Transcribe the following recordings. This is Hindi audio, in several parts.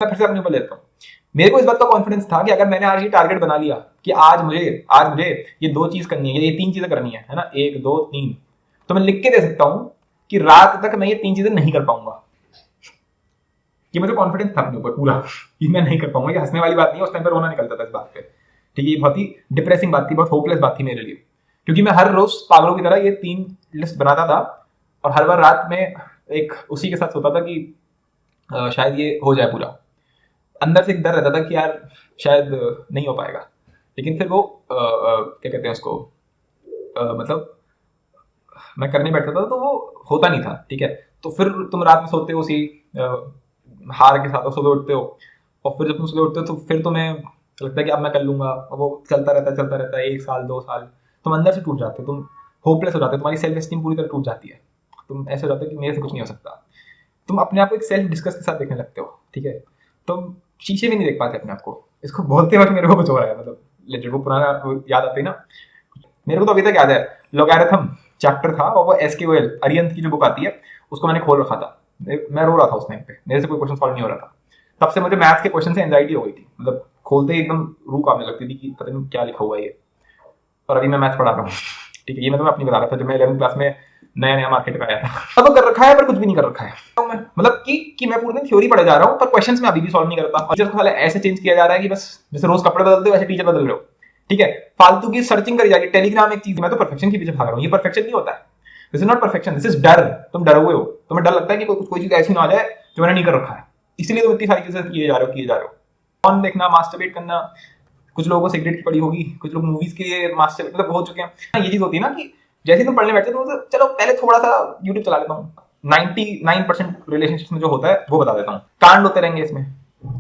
मैं फिर से अपने ऊपर लेता हूँ। मेरे को इस बात का कॉन्फिडेंस था कि अगर मैंने आज ये टारगेट बना लिया कि आज मुझे ये 2 चीज करनी है, ये 3 चीजें करनी है ना, 1 2 3, तो मैं लिख के दे सकता हूँ कि रात तक मैं ये 3 चीजें नहीं कर पाऊंगा। ये मुझे कॉन्फिडेंस था अपने ऊपर पूरा कि मैं नहीं कर पाऊंगा। ये हंसने वाली बात नहीं है, उस टाइम पर रोना निकलता था इस बात पे। ठीक है, ये बहुत ही डिप्रेसिंग बात थी, बहुत होपलेस बात थी मेरे लिए, क्योंकि मैं हर रोज पागलों की तरह ये 3 लिस्ट बनाता था और हर बार रात में एक उसी के साथ सोता था कि शायद ये हो जाए पूरा। अंदर से एक डर रहता था कि यार शायद नहीं हो पाएगा, लेकिन फिर वो क्या कहते हैं उसको, मतलब मैं करने बैठता था तो वो होता नहीं था। ठीक है, तो फिर तुम रात में सोते हो उसी हार के साथ, और सुबह उठते हो, और फिर जब तुम सुबह उठते हो तो फिर तुम्हें लगता है कि अब मैं कर लूंगा, और वो चलता रहता है 1 साल 2 साल, तुम अंदर से टूट जाते हो, तुम होपलेस हो जाते हो, तुम्हारी सेल्फ एस्टीम पूरी तरह टूट जाती है, तुम ऐसे हो जाते हो कि मेरे से कुछ नहीं हो सकता। तुम अपने आप को एक सेल्फ डिस्कस के साथ देखने लगते हो। ठीक है, तुम शीशे में नहीं देख पाते अपने आप को। इसको बोलते वक्त मेरे को कुछ हो रहा है, मतलब लेटर वो पुराना वो याद आती है ना। मेरे को तो अभी तक याद है, लोगैरिथम चैप्टर था और वो एसक्यूएल अरिहंत की जो बुक आती है उसको मैंने खोल रखा था। मैं रो रहा था उस टाइम पे, मेरे से कोई क्वेश्चन सॉल्व नहीं हो रहा था। तब से मुझे मैथ्स के क्वेश्चन से एंजाइटी हो गई थी, मतलब खोलते ही एकदम रूह कांपने लगती थी कि पता नहीं क्या लिखा हुआ है ये। और अभी मैं मैथ्स पढ़ा रहा हूँ। ठीक है, ये मैं तुम्हें अपनी बता रहा था, जब मैं 11वीं क्लास में नया नया मार्केट में आया था। अब तो कर रखा है पर कुछ भी नहीं कर रखा है तो मैं, मतलब कि मैं पूरे दिन थ्योरी पढ़े जा रहा हूँ पर क्वेश्चंस में अभी भी सॉल्व नहीं करता। और टीचर को साले ऐसे चेंज किया जा रहा है कि बस जैसे रोज कपड़े बदलते हो वैसे टीचर बदल रहे हो। ठीक है, फालतू की सर्चिंग करी जा रही है। टेलीग्राम एक चीज, मैं तो परफेक्शन के पीछे भाग रहा हूँ। ये परफेक्शन नहीं होता है, this is not perfection, this is डर। तुम डरे हुए हो, तुम्हें डर लगता है कि कोई चीज ऐसी ना आ जाए जो मैंने नहीं कर रखा है, इसलिए तुम इतनी सारी चीजें किए जा रहे हो। फोन देखना, मास्टरबेट करना, कुछ लोगों को सिगरेट की पड़ी होगी, कुछ लोग मूवीज के मास्टर मतलब हो चुके हैं। ये चीज होती है ना कि जैसे तुम पढ़ने बैठते हो तो चलो पहले थोड़ा सा यूट्यूब चला लेता हूँ। 99% रिलेशनशिप में जो होता है वो बता देता हूँ। कांड होते रहेंगे इसमें।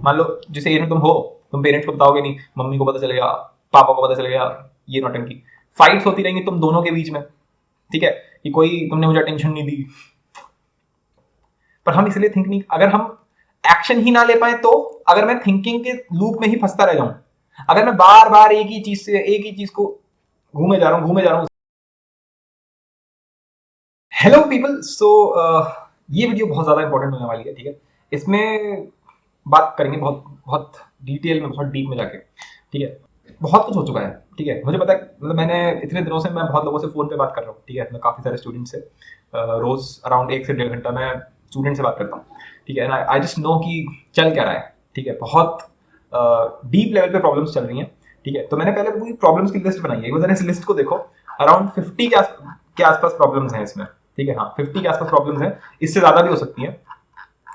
मान लो जिस एज में तुम हो, तुम पेरेंट्स को बताओगे नहीं, मम्मी को पता चलेगा, पापा को पता चलेगा, ये नौटंकी फाइट्स होती रहेंगी तुम दोनों के बीच में। ठीक है, कि कोई तुमने मुझे अटेंशन नहीं दी। पर हम इसलिए थिंक नहीं, अगर हम एक्शन ही ना ले पाए तो, अगर मैं थिंकिंग के लूप में ही फंसता रह जाऊं, अगर मैं बार बार एक ही चीज को घूमे जा रहा हूं। हेलो पीपल, सो ये वीडियो बहुत ज्यादा इंपॉर्टेंट होने वाली है। ठीक है, इसमें बात करेंगे बहुत बहुत डिटेल में, बहुत डीप में जाके। ठीक है, बहुत कुछ हो चुका है। ठीक है, मुझे पता है, मतलब मैंने इतने दिनों से मैं बहुत लोगों से फोन पे बात कर रहा हूँ। ठीक है, मैं काफी सारे स्टूडेंट से रोज अराउंड 1 से 1.5 घंटा मैं स्टूडेंट से बात करता हूँ। ठीक है, आई जस्ट नो कि चल क्या रहा है। ठीक है, बहुत डीप लेवल पे प्रॉब्लम्स चल रही हैं। ठीक है, तो मैंने पहले पूरी प्रॉब्लम्स की लिस्ट बनाई है। एक बार इस लिस्ट को देखो, अराउंड 50 के आसपास प्रॉब्लम्स हैं इसमें। ठीक है, हाँ 50 के आसपास प्रॉब्लम्स हैं, इससे ज्यादा भी हो सकती हैं।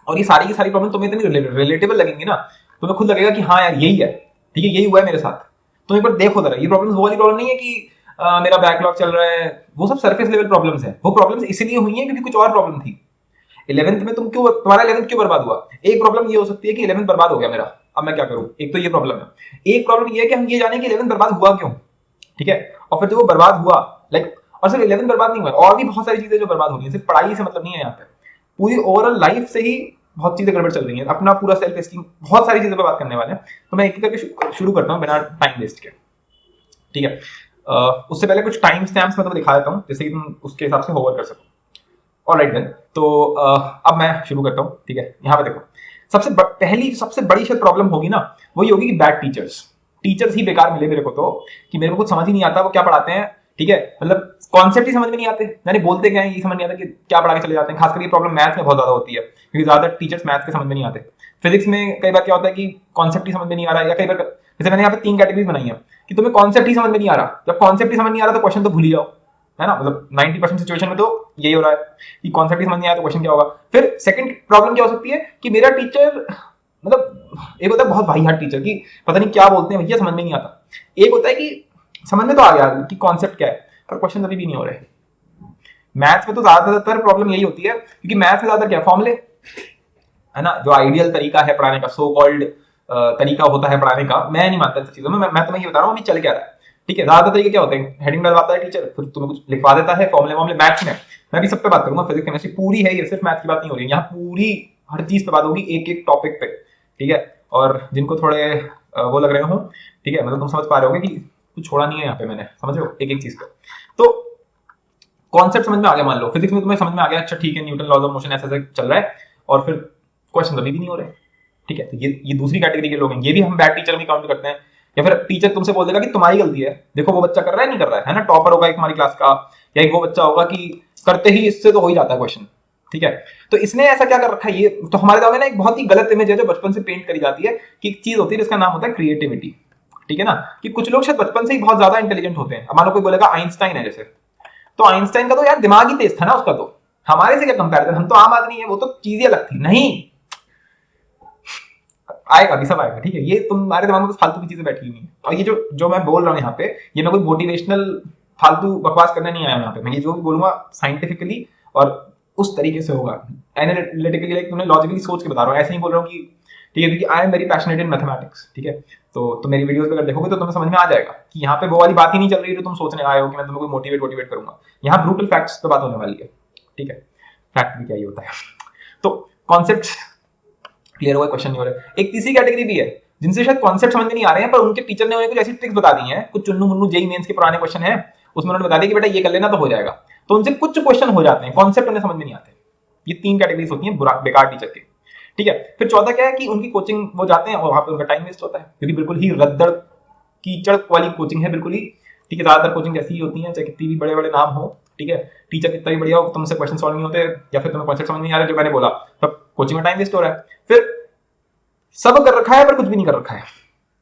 और ये सारी की सारी प्रॉब्लम तुम्हें इतनी रिलेटेबल लगेंगी ना, तुम्हें खुद लगेगा कि हाँ यार यही है। ठीक है, यही हुआ है मेरे साथ। तुम एक बार देखो जरा, ये प्रॉब्लम्स वो वाली प्रॉब्लम नहीं है कि मेरा बैकलॉग चल रहा है। वो सब सरफेस लेवल प्रॉब्लम्स है। वो प्रॉब्लम्स इसलिए हुई है क्योंकि कुछ और प्रॉब्लम थी। 11th में तुम्हारा 11th क्यों बर्बाद हुआ? एक प्रॉब्लम ये हो सकती है कि 11th बर्बाद हो गया मेरा, अब मैं क्या करूं। एक तो ये प्रॉब्लम है। एक प्रॉब्लम ये है कि हम ये जाने कि 11th बर्बाद हुआ क्यों। ठीक है, और फिर जब वो बर्बाद हुआ, लाइक, और सिर्फ 11th बर्बाद नहीं हुआ, और भी बहुत सारी चीजें जो बर्बाद हो रही है। सिर्फ पढ़ाई से मतलब नहीं है, यहाँ पे पूरी ओवरऑल लाइफ से ही बहुत चीजें गड़बड़ चल रही हैं। अपना पूरा सेल्फ एस्टीम, बहुत सारी चीजों पर बात करने वाले हैं। तो मैं एक एक करके शुरू करता हूँ बिना टाइम वेस्ट के। ठीक है, उससे पहले कुछ टाइम स्टैम्प्स मैं तुम्हें दिखा देता हूँ, जिससे कि तुम उसके हिसाब से होवर कर सको। ऑलराइट देन, तो अब मैं शुरू करता हूँ। ठीक है, यहाँ पे देखो, पहली सबसे बड़ी शायद प्रॉब्लम होगी ना, वही होगी कि बैड टीचर्स ही बेकार मिले मेरे को, तो कि मेरे को कुछ समझ ही नहीं आता वो क्या पढ़ाते हैं। ठीक है, मतलब कॉन्सेप्ट ही समझ में नहीं आते, यानी बोलते क्या है ये समझ नहीं आता कि क्या पढ़ा के चले जाते हैं। खासकर ये प्रॉब्लम मैथ्स में बहुत ज्यादा होती है, क्योंकि ज्यादा टीचर्स मैथ्स के समझ में नहीं आते। फिजिक्स में कई बार क्या होता है कि कॉन्सेप्ट ही समझ में नहीं आ रहा है, या कई बार जैसे मैंने यहाँ पे 3 कैटेगरीज बनाई है कि तुम्हें कॉन्सेप्ट ही समझ में नहीं आ रहा। जब कॉन्सेप्ट ही समझ नहीं आ रहा तो क्वेश्चन तो भूल ही जाओ, है ना। मतलब 90% सिचुएशन में तो यही हो रहा है कि कॉन्सेप्ट ही समझ नहीं आया तो क्वेश्चन क्या होगा। फिर सेकंड प्रॉब्लम क्या हो सकती है कि मेरा टीचर, मतलब एक होता है बहुत भाई हार्ट टीचर की पता नहीं क्या बोलते हैं भैया समझ में नहीं आता। एक होता है कि समझ में तो आ गया कि कॉन्सेप्ट क्या है, पर क्वेश्चन अभी भी नहीं हो रहे। मैथ्स में तो ज्यादातर प्रॉब्लम यही होती है, क्योंकि मैथ्स में ज्यादातर क्या फॉर्मूले, है ना, जो आइडियल तरीका है पढ़ाने का, सो कॉल्ड तरीका होता है पढ़ाने का। मैं नहीं मानता इन चीजों में, मैं तुम्हें ये बता रहा हूँ अभी चल क्या रहा है। ठीक है, ज्यादातर तरीके क्या होते हैं, हेडिंग डलवाता है टीचर, फिर तुम्हें कुछ लिखवा देता है, फॉर्मुले मैथ्स में। मैं भी सब पे बात करूंगा, फिजिक्स केमिस्ट्री पूरी है, ये सिर्फ मैथ्स की बात नहीं हो रही है यहाँ, पूरी हर चीज पे बात होगी, एक एक टॉपिक पे। ठीक है, और जिनको थोड़े वो लग रहे हो, ठीक है, मतलब तुम समझ पा रहे हो कि कुछ छोड़ा नहीं है यहाँ पे मैंने, समझ रहे हो, एक एक चीज पे। तो कॉन्सेप्ट समझ में आ गया, मान लो फिजिक्स में तुम्हें समझ में आ गया, अच्छा ठीक है, न्यूटन लॉज ऑफ मोशन ऐसे चल रहा है, और फिर क्वेश्चन अभी भी नहीं हो रहे। ठीक है, तो ये दूसरी कैटेगरी के लोग हैं, ये भी हम बैड टीचर में काउंट करते हैं। या फिर टीचर तुमसे बोल देगा कि तुम्हारी गलती है, देखो वो बच्चा कर रहा है नहीं कर रहा है ना, टॉपर होगा एक हमारी क्लास का, या एक वो बच्चा होगा कि करते ही इससे तो हो ही जाता है क्वेश्चन, ठीक है। तो इसने ऐसा क्या कर रखा है, ये तो हमारे दिमाग में ना एक बहुत ही गलत इमेज है जो बचपन से पेंट करी जाती है कि एक चीज होती है जिसका नाम होता है क्रिएटिविटी, ठीक है ना, कि कुछ लोग शायद बचपन से ही बहुत ज्यादा इंटेलिजेंट होते हैं। अब मान लो कोई बोलेगा आइंस्टाइन है जैसे, तो आइंस्टाइन का तो यार दिमाग ही तेज था ना उसका, तो हमारे से क्या कंपैरिजन, हम तो आम आदमी है, वो तो चीजें अलग थी। नहीं, आएगा अभी सब आएगा, ठीक है। ये तुम्हारे दिमाग में तो फालतू की चीजें बैठी हुई है। और ये जो जो मैं बोल रहा हूँ यहाँ पे, ये मैं कोई मोटिवेशनल फालतू बकवास करने नहीं आया यहाँ पे। मैं ये जो भी बोलूंगा साइंटिफिकली और उस तरीके से होगा, एनालिटिकली, लाइक तुमने लॉजिकली सोच के बता रहा हूँ, ऐसे नहीं बोल रहा हूँ कि, ठीक है, क्योंकि I am very passionate in mathematics, ठीक है। तो मेरी वीडियोस अगर देखोगे तो तुम्हें समझ में आ जाएगा कि यहाँ पे वो वाली बात ही नहीं चल रही है जो तुम सोचने आए हो कि मैं तुम्हें कोई मोटिवेट करूंगा। यहाँ ब्रूटल फैक्ट्स पे बात होने वाली है, ठीक है। फैक्ट भी क्या ही होता है। तो कॉन्सेप्ट क्लियर हुआ, क्वेश्चन नहीं हो रहा है। एक तीसरी कैटेगरी भी है जिनसे शायद कॉन्सेप्ट समझ में नहीं आ रहे हैं, पर उनके टीचर ने उन्हें कुछ ऐसी ट्रिक्स बता दी हैं, कुछ चुन्नू मुन्नू जेई मेंस के पुराने क्वेश्चन है, उसमें उन्होंने बता दिया कि बेटा ये कर लेना तो हो जाएगा, तो उनसे कुछ क्वेश्चन हो जाते हैं, कॉन्सेप्ट उन्हें समझ में नहीं आते। ये 3 कैटेगरीज होती हैं बेकार टीचर के, ठीक है। फिर चौथा क्या है कि उनकी कोचिंग वो जाते हैं और वहां पे उनका टाइम वेस्ट होता है, क्योंकि बिल्कुल ही रद्दड़ कीचड़ वाली कोचिंग है, बिल्कुल ही, ठीक है। ज्यादातर कोचिंग ऐसी ही होती है, चाहे कितनी भी बड़े बड़े नाम हो, ठीक है, टीचर कितना भी बढ़िया हो, तुमसे क्वेश्चन सॉल्व नहीं होते, या फिर तुम्हें कॉन्सेप्ट समझ नहीं आ रहा जो मैंने बोला, तब कोचिंग में टाइम वेस्ट हो रहा है। फिर सब कर रखा है पर कुछ भी नहीं कर रखा है।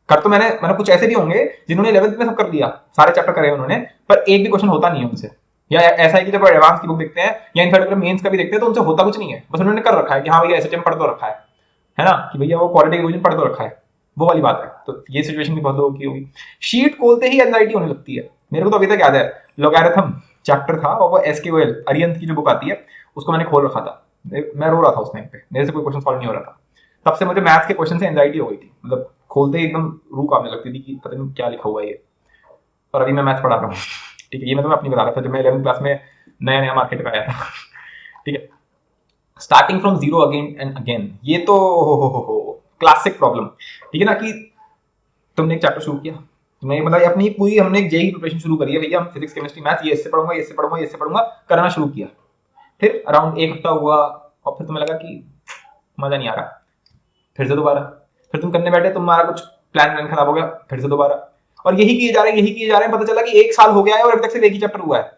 कर तो मैंने कुछ ऐसे भी होंगे जिन्होंने 11th में सब कर लिया, सारे चैप्टर करे उन्होंने, पर एक भी क्वेश्चन होता नहीं है उनसे। या ऐसा है कि जब एडवांस की बुक देखते हैं या इनफैक्ट अगर मेंस का भी देखते हैं तो उनसे होता कुछ नहीं है, बस उन्होंने कर रखा है कि हाँ भैया एसएचएम पढ़ तो रखा है ना, कि भैया वो क्वालिटी रिवीजन पढ़ तो रखा है, वो वाली बात है। तो ये सिचुएशन भी बहुत लोगों की होगी। शीट खोलते ही एंजाइटी होने लगती है। मेरे को तो अभी तक याद है, लॉगरिथम चैप्टर था और वो एसक्यूएल अरिहंत की जो बुक आती है उसको मैंने खोल रखा था, मैं रो रहा था उस टाइम पे, मेरे से कोई क्वेश्चन सॉल्व नहीं हो रहा था। तब से मुझे मैथ्स के क्वेश्चन से एंजाइटी हो गई थी, मतलब खोलते ही एकदम रूह कांपने लगती थी कि पता नहीं क्या लिखा हुआ है ये। और अभी मैं मैथ्स पढ़ा रहा हूँ, ठीक है। ये मैं तुम्हें अपनी बता रहा था जब मैं 11th क्लास में नया नया मार्केट में आया था, ठीक है। Starting from zero again and again, ये तो हो क्लासिक प्रॉब्लम, ठीक है ना, कि तुमने एक चैप्टर शुरू किया, तुम्हें मतलब अपनी पूरी हमने एक जेई प्रिपरेशन शुरू करी है, भैया हम फिजिक्स केमिस्ट्री मैथ ये इससे पढ़ूंगा, इससे पढ़ूंगा, इससे पढ़ूंगा, करना शुरू किया। फिर अराउंड 1 हफ्ता हुआ और फिर तुम्हें लगा कि मजा नहीं आ रहा, फिर से दोबारा, फिर तुम करने बैठे, तुम्हारा कुछ प्लान खराब हो गया, फिर से दोबारा, और यही किए जा रहे हैं। पता चला कि 1 साल हो गया है और अभी तक सिर्फ एक ही चैप्टर हुआ है।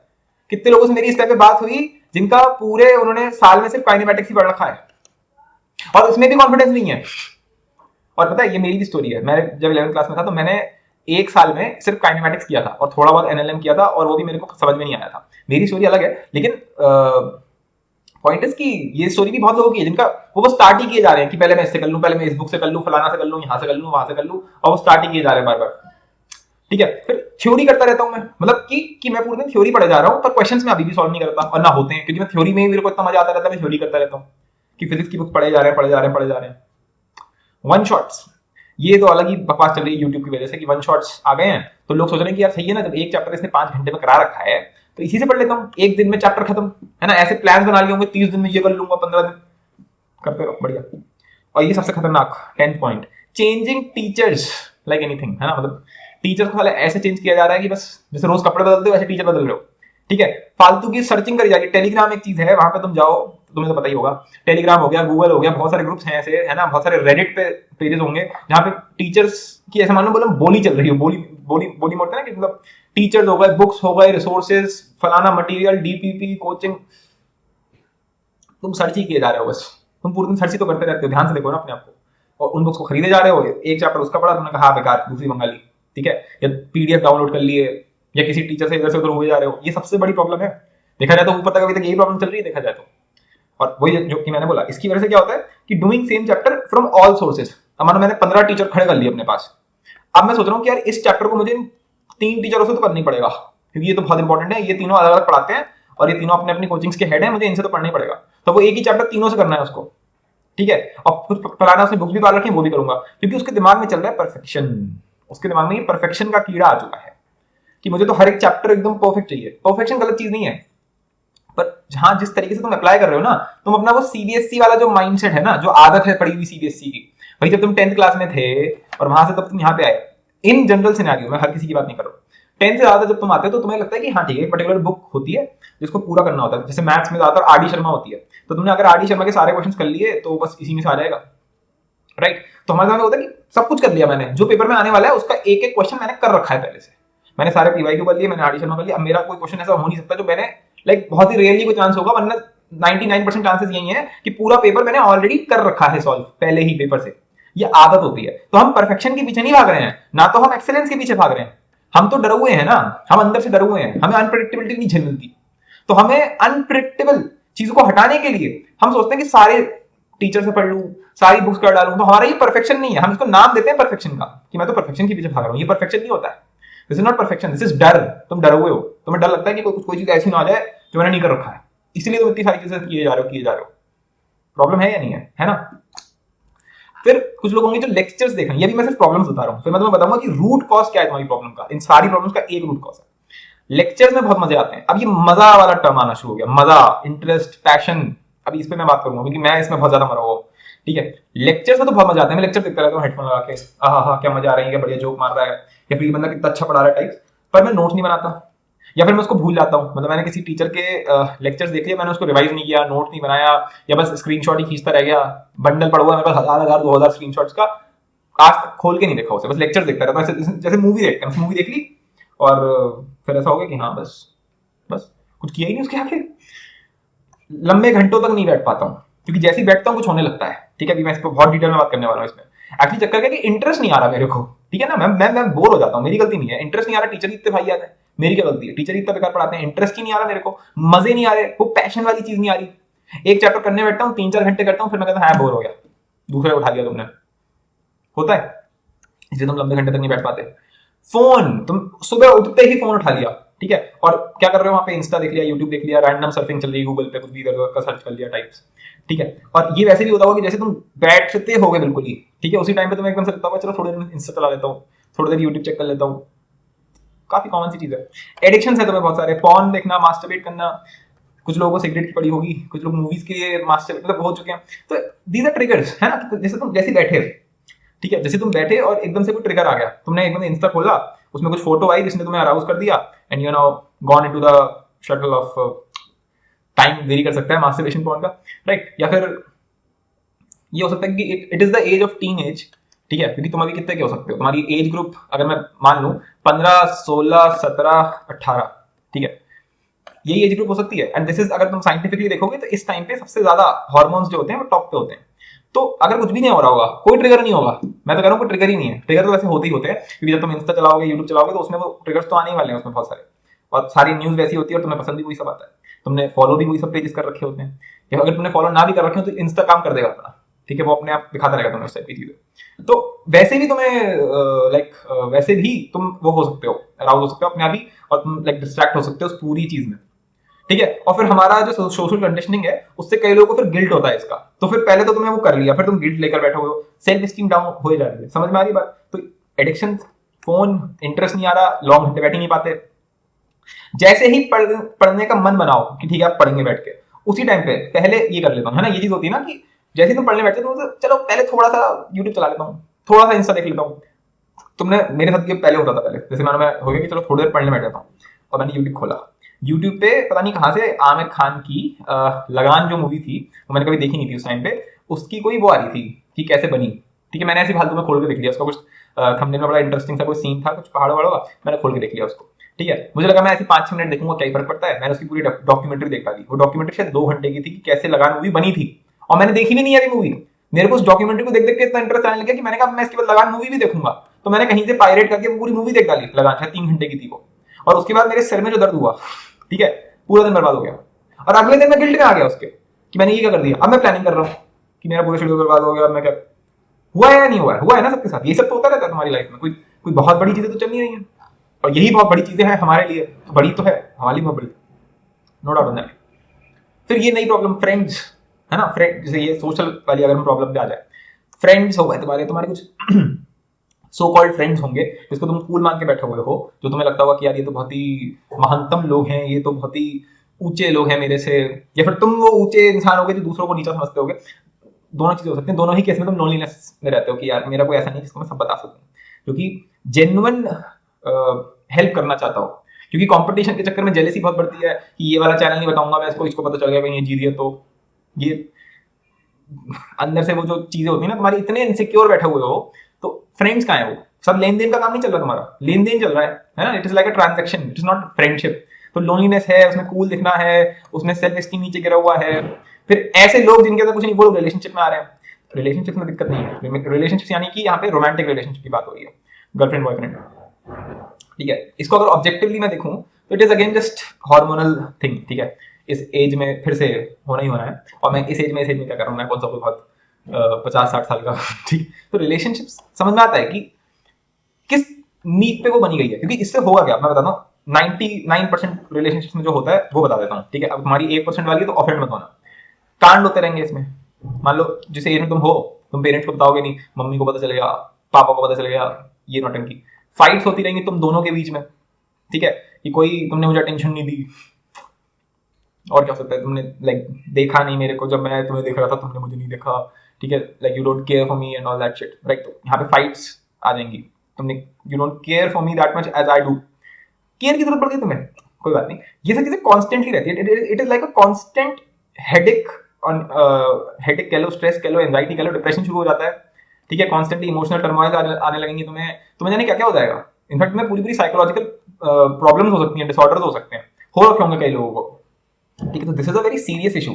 कितने लोगों से मेरी इस टाइप पे बात हुई जिनका पूरे उन्होंने साल में सिर्फ काइनेमेटिक्स ही पढ़ रखा है और उसमें भी कॉन्फिडेंस नहीं है। और पता है ये मेरी भी स्टोरी है, मैं जब 11th क्लास में था तो मैंने 1 साल में सिर्फ काइनेमेटिक्स किया था और थोड़ा बहुत एनएलएम किया था, और वो भी मेरे को समझ में नहीं आया था। मेरी स्टोरी अलग है, लेकिन पॉइंट इज कि ये स्टोरी भी बहुत लोगों की है जिनका वो स्टार्ट ही किए जा रहे हैं कि पहले मैं इससे कर लूं, पहले मैं इस बुक से कर लूं, फलाना से कर लूं, यहां से कर लूं, वहां से कर लूं, और वो स्टार्ट ही किए जा रहे हैं बार बार, ठीक है। फिर थ्योरी करता रहता हूं मैं, मतलब कि मैं पूरे दिन थ्योरी पढ़े जा रहा हूं, पर क्वेश्चंस में अभी भी सॉल्व नहीं करता और ना होते हैं, क्योंकि मैं थ्योरी में ही मेरे को इतना मजा आता रहता है, मैं थ्योरी करता रहता हूं कि फिजिक्स की बुक पढ़े जा रहे हैं। वन शॉट्स, ये तो अलग ही बकवास चल रही है यूट्यूब की वजह से कि वन शॉट्स आ गए हैं, तो लोग सोच रहे हैं कि यार सही है ना, जब एक चैप्टर इसने 5 घंटे में करा रखा है तो इसी से पढ़ लेता हूँ, एक दिन में चैप्टर खत्म, है ना। ऐसे प्लान बना लिए होंगे 30 दिन में ये कर लूंगा, 15 दिन करते रहो, बढ़िया। और ये सबसे खतरनाक 10th point, changing teachers like anything, है ना, मतलब टीचर्स को ऐसे चेंज किया जा रहा है कि बस जैसे रोज कपड़े बदलते हो वैसे टीचर बदल रहे हो, ठीक है। फालतू की सर्चिंग करी जाएगी। टेलीग्राम एक चीज है, वहां पे तुम जाओ, तुम्हें तो पता ही होगा, टेलीग्राम हो गया, गूगल हो गया, बहुत सारे ग्रुप्स हैं ऐसे, है ना, बहुत सारे रेडिट पे पेजेस होंगे जहाँ पे टीचर्स की ऐसे मान लो बोलो बोली चल रही हो, बोली मोड़ते हैं ना, कि मतलब टीचर्स हो गए, बुक्स हो गए, रिसोर्सेज, फलाना मटेरियल, डीपीपी, कोचिंग, तुम सर्च ही किए जा रहे हो, बस तुम पूरे दिन सर्च ही तो करते रहते हो। ध्यान से देखो ना अपने आप को, और उन बुक्स को खरीदे जा रहे हो, एक चैप्टर उसका पढ़ा, तुमने कहा बेकार, दूसरी मंगा ली, ठीक है, या पीडीएफ डाउनलोड कर लिए, या किसी टीचर से इधर से उधर हुए जा रहे हो। ये सबसे बड़ी प्रॉब्लम है, देखा जाए तो ऊपर तक अभी तक यही प्रॉब्लम चल रही है, देखा जाए तो। और वही जो कि मैंने बोला, इसकी वजह से क्या होता है कि doing same chapter from all sources. अब मानो मैंने 15 टीचर खड़े कर लिए अपने पास, अब मैं सोच रहा हूँ कि यार इस चैप्टर को मुझे 3 टीचरों से तो करना ही पड़ेगा, क्योंकि ये तो बहुत इंपॉर्टेंट है, ये तीनों अलग अलग पढ़ाते हैं और ये तीनों अपने अपनी कोचिंग्स के हेड हैं, मुझे इनसे तो पढ़ना ही पड़ेगा। तो वो एक ही चैप्टर तीनों से करना है उसको, ठीक है। और कुछ फलाना उसने बुक्स भी डाल रखी है, वो भी करूंगा, क्योंकि उसके दिमाग में चल रहा है परफेक्शन, उसके दिमाग में ये परफेक्शन का कीड़ा आ चुका है कि मुझे तो हर एक चैप्टर एकदम परफेक्ट चाहिए। परफेक्शन गलत चीज नहीं है, पर जहां जिस तरीके से तुम अप्लाई कर रहे हो ना, तुम अपना वो सीबीएसई वाला जो माइंडसेट है ना, जो आदत है पड़ी हुई सीबीएसई की, भाई जब तुम 10th क्लास में थे और वहां से तब तुम यहाँ पे आए, इन जनरल सिनेरियो में, हर किसी की बात नहीं कर रहा हूं, 10th से ज्यादा जब तुम आते हो तो तुम्हें लगता है कि हाँ ठीक है, एक पर्टिकुलर बुक होती है जिसको पूरा करना होता है। जैसे मैथ्स में ज्यादातर आर डी शर्मा होती है, तो तुमने अगर आर डी शर्मा के सारे क्वेश्चन कर लिए तो बस इसी में से आ जाएगा, राइट। तो हमारे सामने होता है कि सब कुछ कर लिया मैंने, जो पेपर में आने वाला है उसका एक एक क्वेश्चन मैंने कर रखा है पहले से। मैंने सारे पीवाईक्यू कर लिए, मैंने ऑडिशन में कर लिया। अब मेरा कोई क्वेश्चन ऐसा हो नहीं सकता जो मैंने लाइक बहुत ही रेयरली कोई चांस होगा, वरना 99% चांसेस यही है कि पूरा पेपर मैंने ऑलरेडी कर रखा है सॉल्व पहले ही पेपर से। ये आदत होती है। तो हम परफेक्शन के पीछे नहीं भाग रहे हैं, ना तो हम एक्सेलेंस के पीछे भाग रहे हैं। हम तो डरे हुए हैं ना, हम अंदर से डरे हुए हैं, हमें अनप्रेडिक्टेबिलिटी नहीं झेल मिलती। तो हमें अनप्रेडिक्टेबल चीजों को हटाने के लिए हम सोचते हैं कि सारे टीचर से पढ़ लूं, सारी बुक्स कर डालूं। तो हमारा ये परफेक्शन नहीं है, हम इसको नाम देते हैं परफेक्शन का कि मैं तो परफेक्शन के पीछे भाग रहा हूं। ये परफेक्शन नहीं होता है, this is not perfection, this is डर। तुम डरे हुए हो, तुम्हें डर लगता है कि कोई चीज ऐसी ना आ जाए जो मैंने नहीं कर रखा है, इसलिए तुम इतनी सारी चीजें किए जा रहे हो। प्रॉब्लम है या नहीं है ना। फिर कुछ लोग होंगे जो लेक्चर्स देख रहे हैं, ये भी मैं सिर्फ प्रॉब्लम्स बता रहा हूं। फिर मैं तुम्हें बताऊंगा कि रूट कॉज क्या है तुम्हारी प्रॉब्लम का। इन सारी प्रॉब्लम्स का एक रूट कॉज है। लेक्चर्स में बहुत मजे आते हैं। अब ये मजा वाला टर्म आना शुरू हो गया, मजा, इंटरेस्ट, पैशन। अभी इस पे मैं बात करूंगा क्योंकि मैं इसमें बहुत ज्यादा मरा हुआ हूं। ठीक है, लेक्चर्स में तो बहुत मजा आता है। मैं लेक्चर देखता रहता हूँ हेडफोन लगा के, हाँ क्या मजा आ रही है, क्या बढ़िया जोक मार रहा है, या फिर ये बंदा कितना अच्छा पढ़ा रहा है टाइप। पर मैं नोट्स नहीं बनाता, या फिर मैं उसको भूल जाता हूँ। मतलब मैंने किसी टीचर के लेक्चर्स देख लिया, मैंने उसको रिवाइज नहीं किया, नोट नहीं बनाया, या बस स्क्रीनशॉट ही खींचता रह गया। बंडल पड़ा हुआ है मेरे पास 1000 स्क्रीनशॉट्स का, आज तक खोल के नहीं देखा उसे, बस लेक्चर देखता रहता हूँ। जैसे मूवी देखते हैं, मूवी देख ली और फिर ऐसा हो गया कि हाँ बस बस कुछ किया ही नहीं उसके आगे। लंबे घंटों तक नहीं बैठ पाता हूँ, क्योंकि जैसे ही बैठता हूँ कुछ होने लगता है। ठीक है, अभी मैं इस पर बहुत डिटेल में बात करने वाला हूँ इसमें। एक्चुअली चक्कर क्या है कि इंटरेस्ट नहीं आ रहा मेरे को। ठीक है ना, मैं बोर हो जाता हूँ, मेरी गलती नहीं है। इंटरेस्ट नहीं आ रहा, टीचर ही इतने भाई आते हैं, मेरी क्या गलती है? टीचर इतना बेकार पढ़ाते हैं, इंटरेस्ट ही नहीं आ रहा मेरे को, मजे नहीं आ रहे, वो पैशन वाली चीज नहीं आ रही। एक चैप्टर करने बैठता हूँ, 3-4 घंटे करता हूँ, फिर मैं कहता हूँ हाँ बोर हो गया, दूसरे उठा लिया तुमने। होता है, इसलिए तुम लंबे घंटे तक नहीं बैठ पाते। फोन, तुम सुबह उठते ही फोन उठा लिया, ठीक है, और क्या कर रहे हो वहां पे? इंस्टा देख लिया, यूट्यूब देख लिया, रैंडम सर्फिंग चल रही है गूगल पे, कुछ भी इधर का सर्च कर लिया टाइप्स। ठीक है, और ये वैसे भी होता होगा कि जैसे तुम बैठते होगे बिल्कुल ही, ठीक है, उसी टाइम पे तुम्हें एकदम से लगता होगा चलो थोड़ी देर इंस्टा चला लेता हूँ, थोड़ी देर यूट्यूब चेक कर लेता हूँ। काफी कॉमन सी चीज है। एडिक्शन है तुम्हें बहुत सारे, पॉर्न देखना, मास्टरबेट करना, कुछ लोगों को सिगरेट की पड़ी होगी, कुछ लोग मूवीज के लिए मास्टर मतलब हो चुके हैं। तो दीज आर ट्रिगर्स, है ना। जैसे तुम जैसे बैठे, ठीक है, जैसे तुम बैठे और एकदम से कोई ट्रिगर आ गया, तुमने एकदम इंस्टा खोला, उसमें कुछ फोटो आई जिसने तुम्हें अराउज कर दिया, and you now gone into the shuttle of time very कर सकता है मास्टरबेशन पॉइंट का, राइट। या फिर ये हो सकता है कि it is the age of teenage, ठीक है, क्योंकि तुम अभी कितने के हो सकते हो, तुम्हारी एज ग्रुप अगर मैं मान लूं 15, 16, 17, 18, ठीक है, यही एज ग्रुप हो सकती है। एंड दिस इज, अगर तुम साइंटिफिकली देखोगे तो इस टाइम पे सबसे ज्यादा हार्मोन्स जो होते हैं वो टॉप पे होते हैं। तो अगर कुछ भी नहीं हो रहा होगा, कोई ट्रिगर नहीं होगा, मैं तो कह रहा हूँ कोई ट्रिगर ही नहीं है। ट्रिगर तो वैसे होते ही होते हैं, क्योंकि जब तुम इंस्टा चलाओगे, यूट्यूब चलाओगे, तो उसमें वो ट्रिगर्स तो आने ही वाले हैं उसमें बहुत सारे, और सारी न्यूज वैसी होती है, और तुम्हें पसंद भी वही सब आता है, तुमने फॉलो भी वही सब पेजेस कर रखे होते हैं। या अगर तुमने फॉलो ना भी कर रखे हो तो इंस्टा काम कर देगा अपना, ठीक है, वो अपने आप दिखाता रहेगा तुम्हें उस टाइप की चीजें। तो वैसे भी तुम्हें वैसे भी तुम वो हो सकते हो, अराउज हो सकते हो अपने आप ही, और तुम लाइक डिस्ट्रैक्ट हो सकते हो उस पूरी चीज में, ठीक है। और फिर हमारा जो सोशल कंडीशनिंग है, उससे कई लोगों को फिर गिल्ट होता है इसका। तो फिर पहले तो तुमने वो कर लिया, फिर तुम गिल्ट लेकर बैठे हो, सेल्फ स्टीम डाउन हो जा रही है। समझ में आ रही बात? तो एडिक्शन, फोन, इंटरेस्ट नहीं आ रहा, लॉन्ग घंटे बैठ ही नहीं पाते। जैसे ही पढ़ने का मन बनाओ कि ठीक है आप पढ़ेंगे बैठ के, उसी टाइम पे पहले ये कर लेता हूँ, है ना। ये चीज होती है ना कि जैसे तुम पढ़ने बैठते हो तो चलो पहले थोड़ा सा यूट्यूब चला लेता हूँ, थोड़ा सा इंस्टा देख लेता हूँ। तुमने, मेरे साथ ये पहले होता था, पहले जैसे मैं हो गया कि चलो थोड़ी देर पढ़ने बैठ जाता हूँ, और मैंने यूट्यूब खोला। यूट्यूब पे पता नहीं कहाँ से आमिर खान की लगान जो मूवी थी, वो मैंने कभी देखी नहीं थी उस टाइम पे, उसकी कोई वो आ रही थी कि कैसे बनी, ठीक है। मैंने ऐसी फालतू में खोल के देख लिया उसका, कुछ थंबनेल में बड़ा इंटरेस्टिंग सा कोई सीन था, कुछ पहाड़ वहाड़ों का, मैंने खोल के देख लिया उसको, ठीक है। मुझे लगा मैं ऐसे 5-6 मिनट देखूंगा, क्या फर्क पड़ता है। मैंने उसकी पूरी डॉक्यूमेंट्री देख डाली। वो डॉक्यूमेंट्री शायद 2 घंटे की थी कि कैसे लगान मूवी बनी थी, और मैंने देखी भी नहीं है अभी मूवी। मेरे को उस डॉक्यूमेंट्री को देख देख के इतना इंटरेस्ट आने लगा कि मैंने कहा मैं इसके बाद लगान मूवी भी देखूंगा। तो मैंने कहीं से पायरेट करके पूरी मूवी देख डाली लगान, शायद 3 घंटे की थी वो। और उसके बाद मेरे सिर में जो दर्द हुआ, ठीक है, पूरा दिन बर्बाद हो गया। और अगले दिन मैं गिल्ट में आ गया उसके कि मैंने ये क्या कर दिया। अब मैं प्लानिंग कर रहा हूँ कि मेरा पूरा शेड्यूल बर्बाद हो गया। मैं क्या हुआ है या नहीं हुआ है? हुआ है ना सबके साथ। ये सब तो होता रहता है तुम्हारी लाइफ में, कोई कोई बहुत बड़ी चीजें तो चल नहीं रही हैं, और यही बहुत बड़ी चीजें हैं हमारे लिए। तो बड़ी तो है हमारे लिए, बहुत बड़ी, नो डाउट ऑन दैट। फिर ये नई प्रॉब्लम फ्रेंड्स, है ना। फ्रेंड, जैसे ये सोशल वाली अगर हम प्रॉब्लम पे आ जाए, फ्रेंड्स हो गए तुम्हारे कुछ सो कॉल्ड फ्रेंड्स होंगे जिसको तुम कूल मान के बैठे हुए हो, जो तुम्हें लगता होगा कि यार ये तो बहुत ही महानतम लोग हैं, ये तो बहुत ही ऊंचे लोग हैं मेरे से, या फिर तुम वो ऊंचे इंसान हो गए जो दूसरों को नीचा समझते होगे। दोनों चीजें हो सकती हैं। दोनों ही केस में तुम लोनलीनेस में रहते हो कि यार मेरा कोई ऐसा नहीं जिसको मैं सब बता सकूं, क्योंकि जेन्युइन हेल्प करना चाहता हो। क्योंकि कंपटीशन के चक्कर में जेलेसी बहुत बढ़ती है कि ये वाला चैनल नहीं बताऊंगा मैं इसको, इसको पता चल गया भाई ये जीत गया तो ये अंदर से वो जो चीजें होती है ना, तुम्हारी इतने इनसिक्योर बैठे हुए हो, तो फ्रेंड्स कहाँ है? वो सब लेन देन का काम नहीं चल रहा, तुम्हारा लेन देन चल रहा है ना। It is like a transaction, it is not friendship. तो लोनलीनेस है, उसमें कूल दिखना है, उसमें सेल्फ एस्टीम नीचे गिरा हुआ है। फिर ऐसे लोग जिनके अंदर कुछ नहीं, वो रिलेशनशिप में आ रहे हैं। रिलेशनशिप में दिक्कत नहीं है, रिलेशनशिप यानी कि यहाँ पे रोमांटिक रिलेशनशिप की बात हो रही है, गर्लफ्रेंड बॉयफ्रेंड, ठीक है। इसको अगर ऑब्जेक्टिवली मैं देखूं तो it is again just hormonal thing, ठीक है। इस एज में फिर से होना ही होना है, और मैं इस एज में क्या कर रहा हूँ, मैं कौन सा कोई बहुत 50-60 साल का ठीक। तो रिलेशनशिप समझ में आता है कि किस नीड पे वो बनी गई है, क्योंकि इससे होगा क्या मैं बताता हूँ। 99% रिलेशनशिप में जो होता है वो बता देता हूँ, ठीक है। अब तुम्हारी 1% वाली है तो ऑफेंड मत होना। कांड होते रहेंगे इसमें। मान लो जिस एज में तुम हो, तुम पेरेंट्स को बताओगे नहीं, मम्मी को पता चल गया, पापा को पता चल गया, ये नौटंकी। फाइट्स होती रहेंगी तुम दोनों के बीच में, ठीक है, कि कोई तुमने मुझे अटेंशन नहीं दी, और क्या हो सकता है, तुमने लाइक देखा नहीं मेरे को, जब मैं तुम्हें देख रहा था तुमने मुझे नहीं देखा, ठीक है, like you don't care for me and all that shit, right. तो यहाँ पे फाइट्स आ जाएंगी। तुमने you don't care for me that much as I do. Care की जरूरत पड़ती है तुम्हें, कोई बात नहीं। ये सब चीजें कॉन्स्टेंटली रहती है। It is like a constant headache, on headache कह लो, स्ट्रेस कह लो, एंजाइटी कह लो, डिप्रेशन शुरू हो जाता है, ठीक है। कॉन्स्टेंटली इमोशनल टर्मोइल आने लगेंगी तुम्हें, तुम्हें जाने क्या क्या हो जाएगा। इनफैक्ट में पूरी पूरी साइकोलॉजिकल प्रॉब्लम्स हो सकती हैं, डिसऑर्डर्स हो सकते हैं, हो रखे होंगे कई लोगों को, ठीक है। तो this is a very serious issue.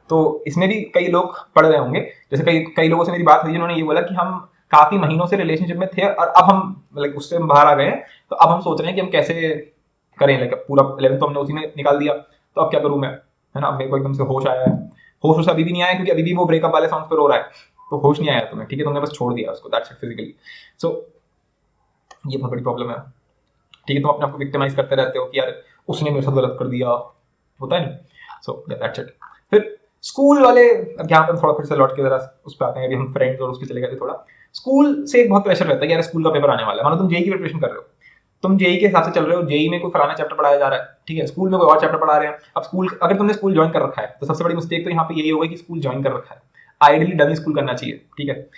तो इसमें भी कई लोग पढ़ रहे होंगे। जैसे कई कई लोगों से मेरी बात हुई जिन्होंने ये बोला कि हम काफी महीनों से रिलेशनशिप में थे और अब हम लाइक उससे हम बाहर आ गए हैं, तो अब हम सोच रहे हैं कि हम कैसे करें। लाइक पूरा 11th तो हमने उसी में निकाल दिया, तो अब क्या करूं मैं, है ना। अब मेरे को एकदम से होश आया है। होश अभी भी नहीं आया, क्योंकि अभी भी वो ब्रेकअप वाले सॉन्ग पे रो रहा है, तो होश नहीं आया तुम्हें, ठीक है। तुमने बस छोड़ दिया उसको, दैट्स इट फिजिकली। सो ये बहुत बड़ी प्रॉब्लम है, ठीक है। तुम अपने आप को विक्टिमाइज करते रहते हो कि यार उसने मेरे साथ गलत कर दिया, होता है नहीं। So that's it. फिर स्कूल वाले, अब यहाँ पर थोड़ा फिर से लौट के जरा उस पर आते हैं, अभी हम फ्रेंड्स और उसके चले गए थे थोड़ा। स्कूल से एक बहुत प्रेशर रहता है कि यार स्कूल का पेपर आने वाला है। मानो तुम जेई की प्रिपरेशन कर रहे हो, तुम जेई के हिसाब से चल रहे हो, जेई में कोई फलाना चैप्टर पढ़ाया जा रहा है, ठीक है, स्कूल में कोई और चैप्टर पढ़ा रहे हैं। अब स्कूल, अगर तुमने स्कूल ज्वाइन कर रखा है तो सबसे बड़ी मिस्टेक तो यहाँ पे यही होगा कि स्कूल ज्वाइन कर रखा है। आइडियली डमी स्कूल करना चाहिए, ठीक है।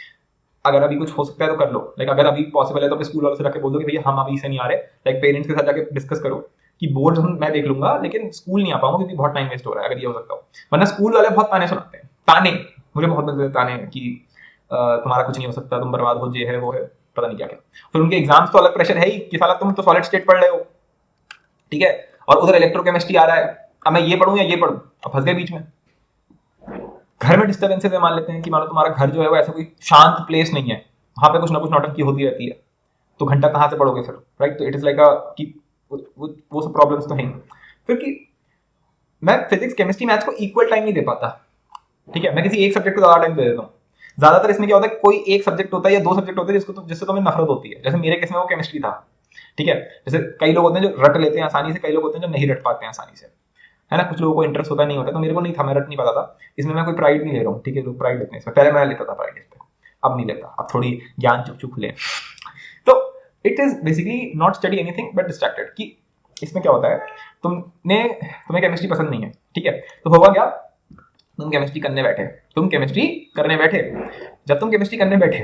अगर अभी कुछ हो सकता है तो कर लो, लाइक अगर अभी पॉसिबल है तो अपने स्कूल वालों से जाके बोल दो कि भैया हम अभी से नहीं आ रहे, लाइक पेरेंट्स के साथ जाके डिस्कस करो कि बोर्ड मैं देख लूंगा लेकिन स्कूल नहीं आ पाऊंगा क्योंकि बहुत टाइम वेस्ट हो रहा है, अगर ये हो सकता हो। वरना स्कूल वाले बहुत ताने सुनाते हैं, ताने मुझे बहुत मिलते हैं ताने कि तुम्हारा कुछ नहीं हो सकता, तुम बर्बाद हो, ये है वो है, पता नहीं क्या क्या। फिर उनके एग्जाम्स तो अलग प्रेशर है ही कि साला तुम तो सॉलिड स्टेट पढ़ रहे हो, ठीक है, और उधर इलेक्ट्रोकेमिस्ट्री आ रहा है। अब मैं ये पढ़ूं या ये पढ़ूं, अब फंस गए बीच में। घर में डिस्टर्बेंसेस है, मान लेते हैं कि मानो तुम्हारा घर जो है वो ऐसा कोई शांत प्लेस नहीं है, वहां पे कुछ ना कुछ नौटंकी होती रहती है, तो घंटा कहाँ से पढ़ोगे फिर, राइट। तो इट इज लाइक कि वो सब प्रॉब्लम्स तो हैं। फिर कि मैं फिजिक्स केमिस्ट्री मैथ्स को इक्वल टाइम नहीं दे पाता, ठीक है। मैं किसी एक सब्जेक्ट को ज्यादा टाइम दे देता हूँ। ज्यादातर इसमें क्या होता है, कोई एक सब्जेक्ट होता है या दो सब्जेक्ट होते हैं जिससे तुम्हें नफरत होती है। जैसे मेरे केस में वो केमिस्ट्री था, ठीक है। जैसे कई लोग होते हैं जो रट लेते हैं आसानी से, कई लोग होते हैं जो नहीं रट पाते हैं आसानी से, है ना। कुछ लोगों को इंटरेस्ट होता नहीं होता, तो मेरे को नहीं था, मैं रट नहीं पाता था। इसमें मैं कोई प्राइड नहीं ले रहा हूँ, ठीक है। लोग प्राइड लेते हैं इसमें, पहले मैं लेता था प्राइड इस पे, अब नहीं लेता, अब थोड़ी ज्ञान चुप चुप ले। तो it is basically not study anything but distracted. कि इसमें क्या होता है, तुम्हें केमिस्ट्री पसंद नहीं है, ठीक है, तो होगा क्या, तुम केमिस्ट्री करने बैठे, जब तुम केमिस्ट्री करने बैठे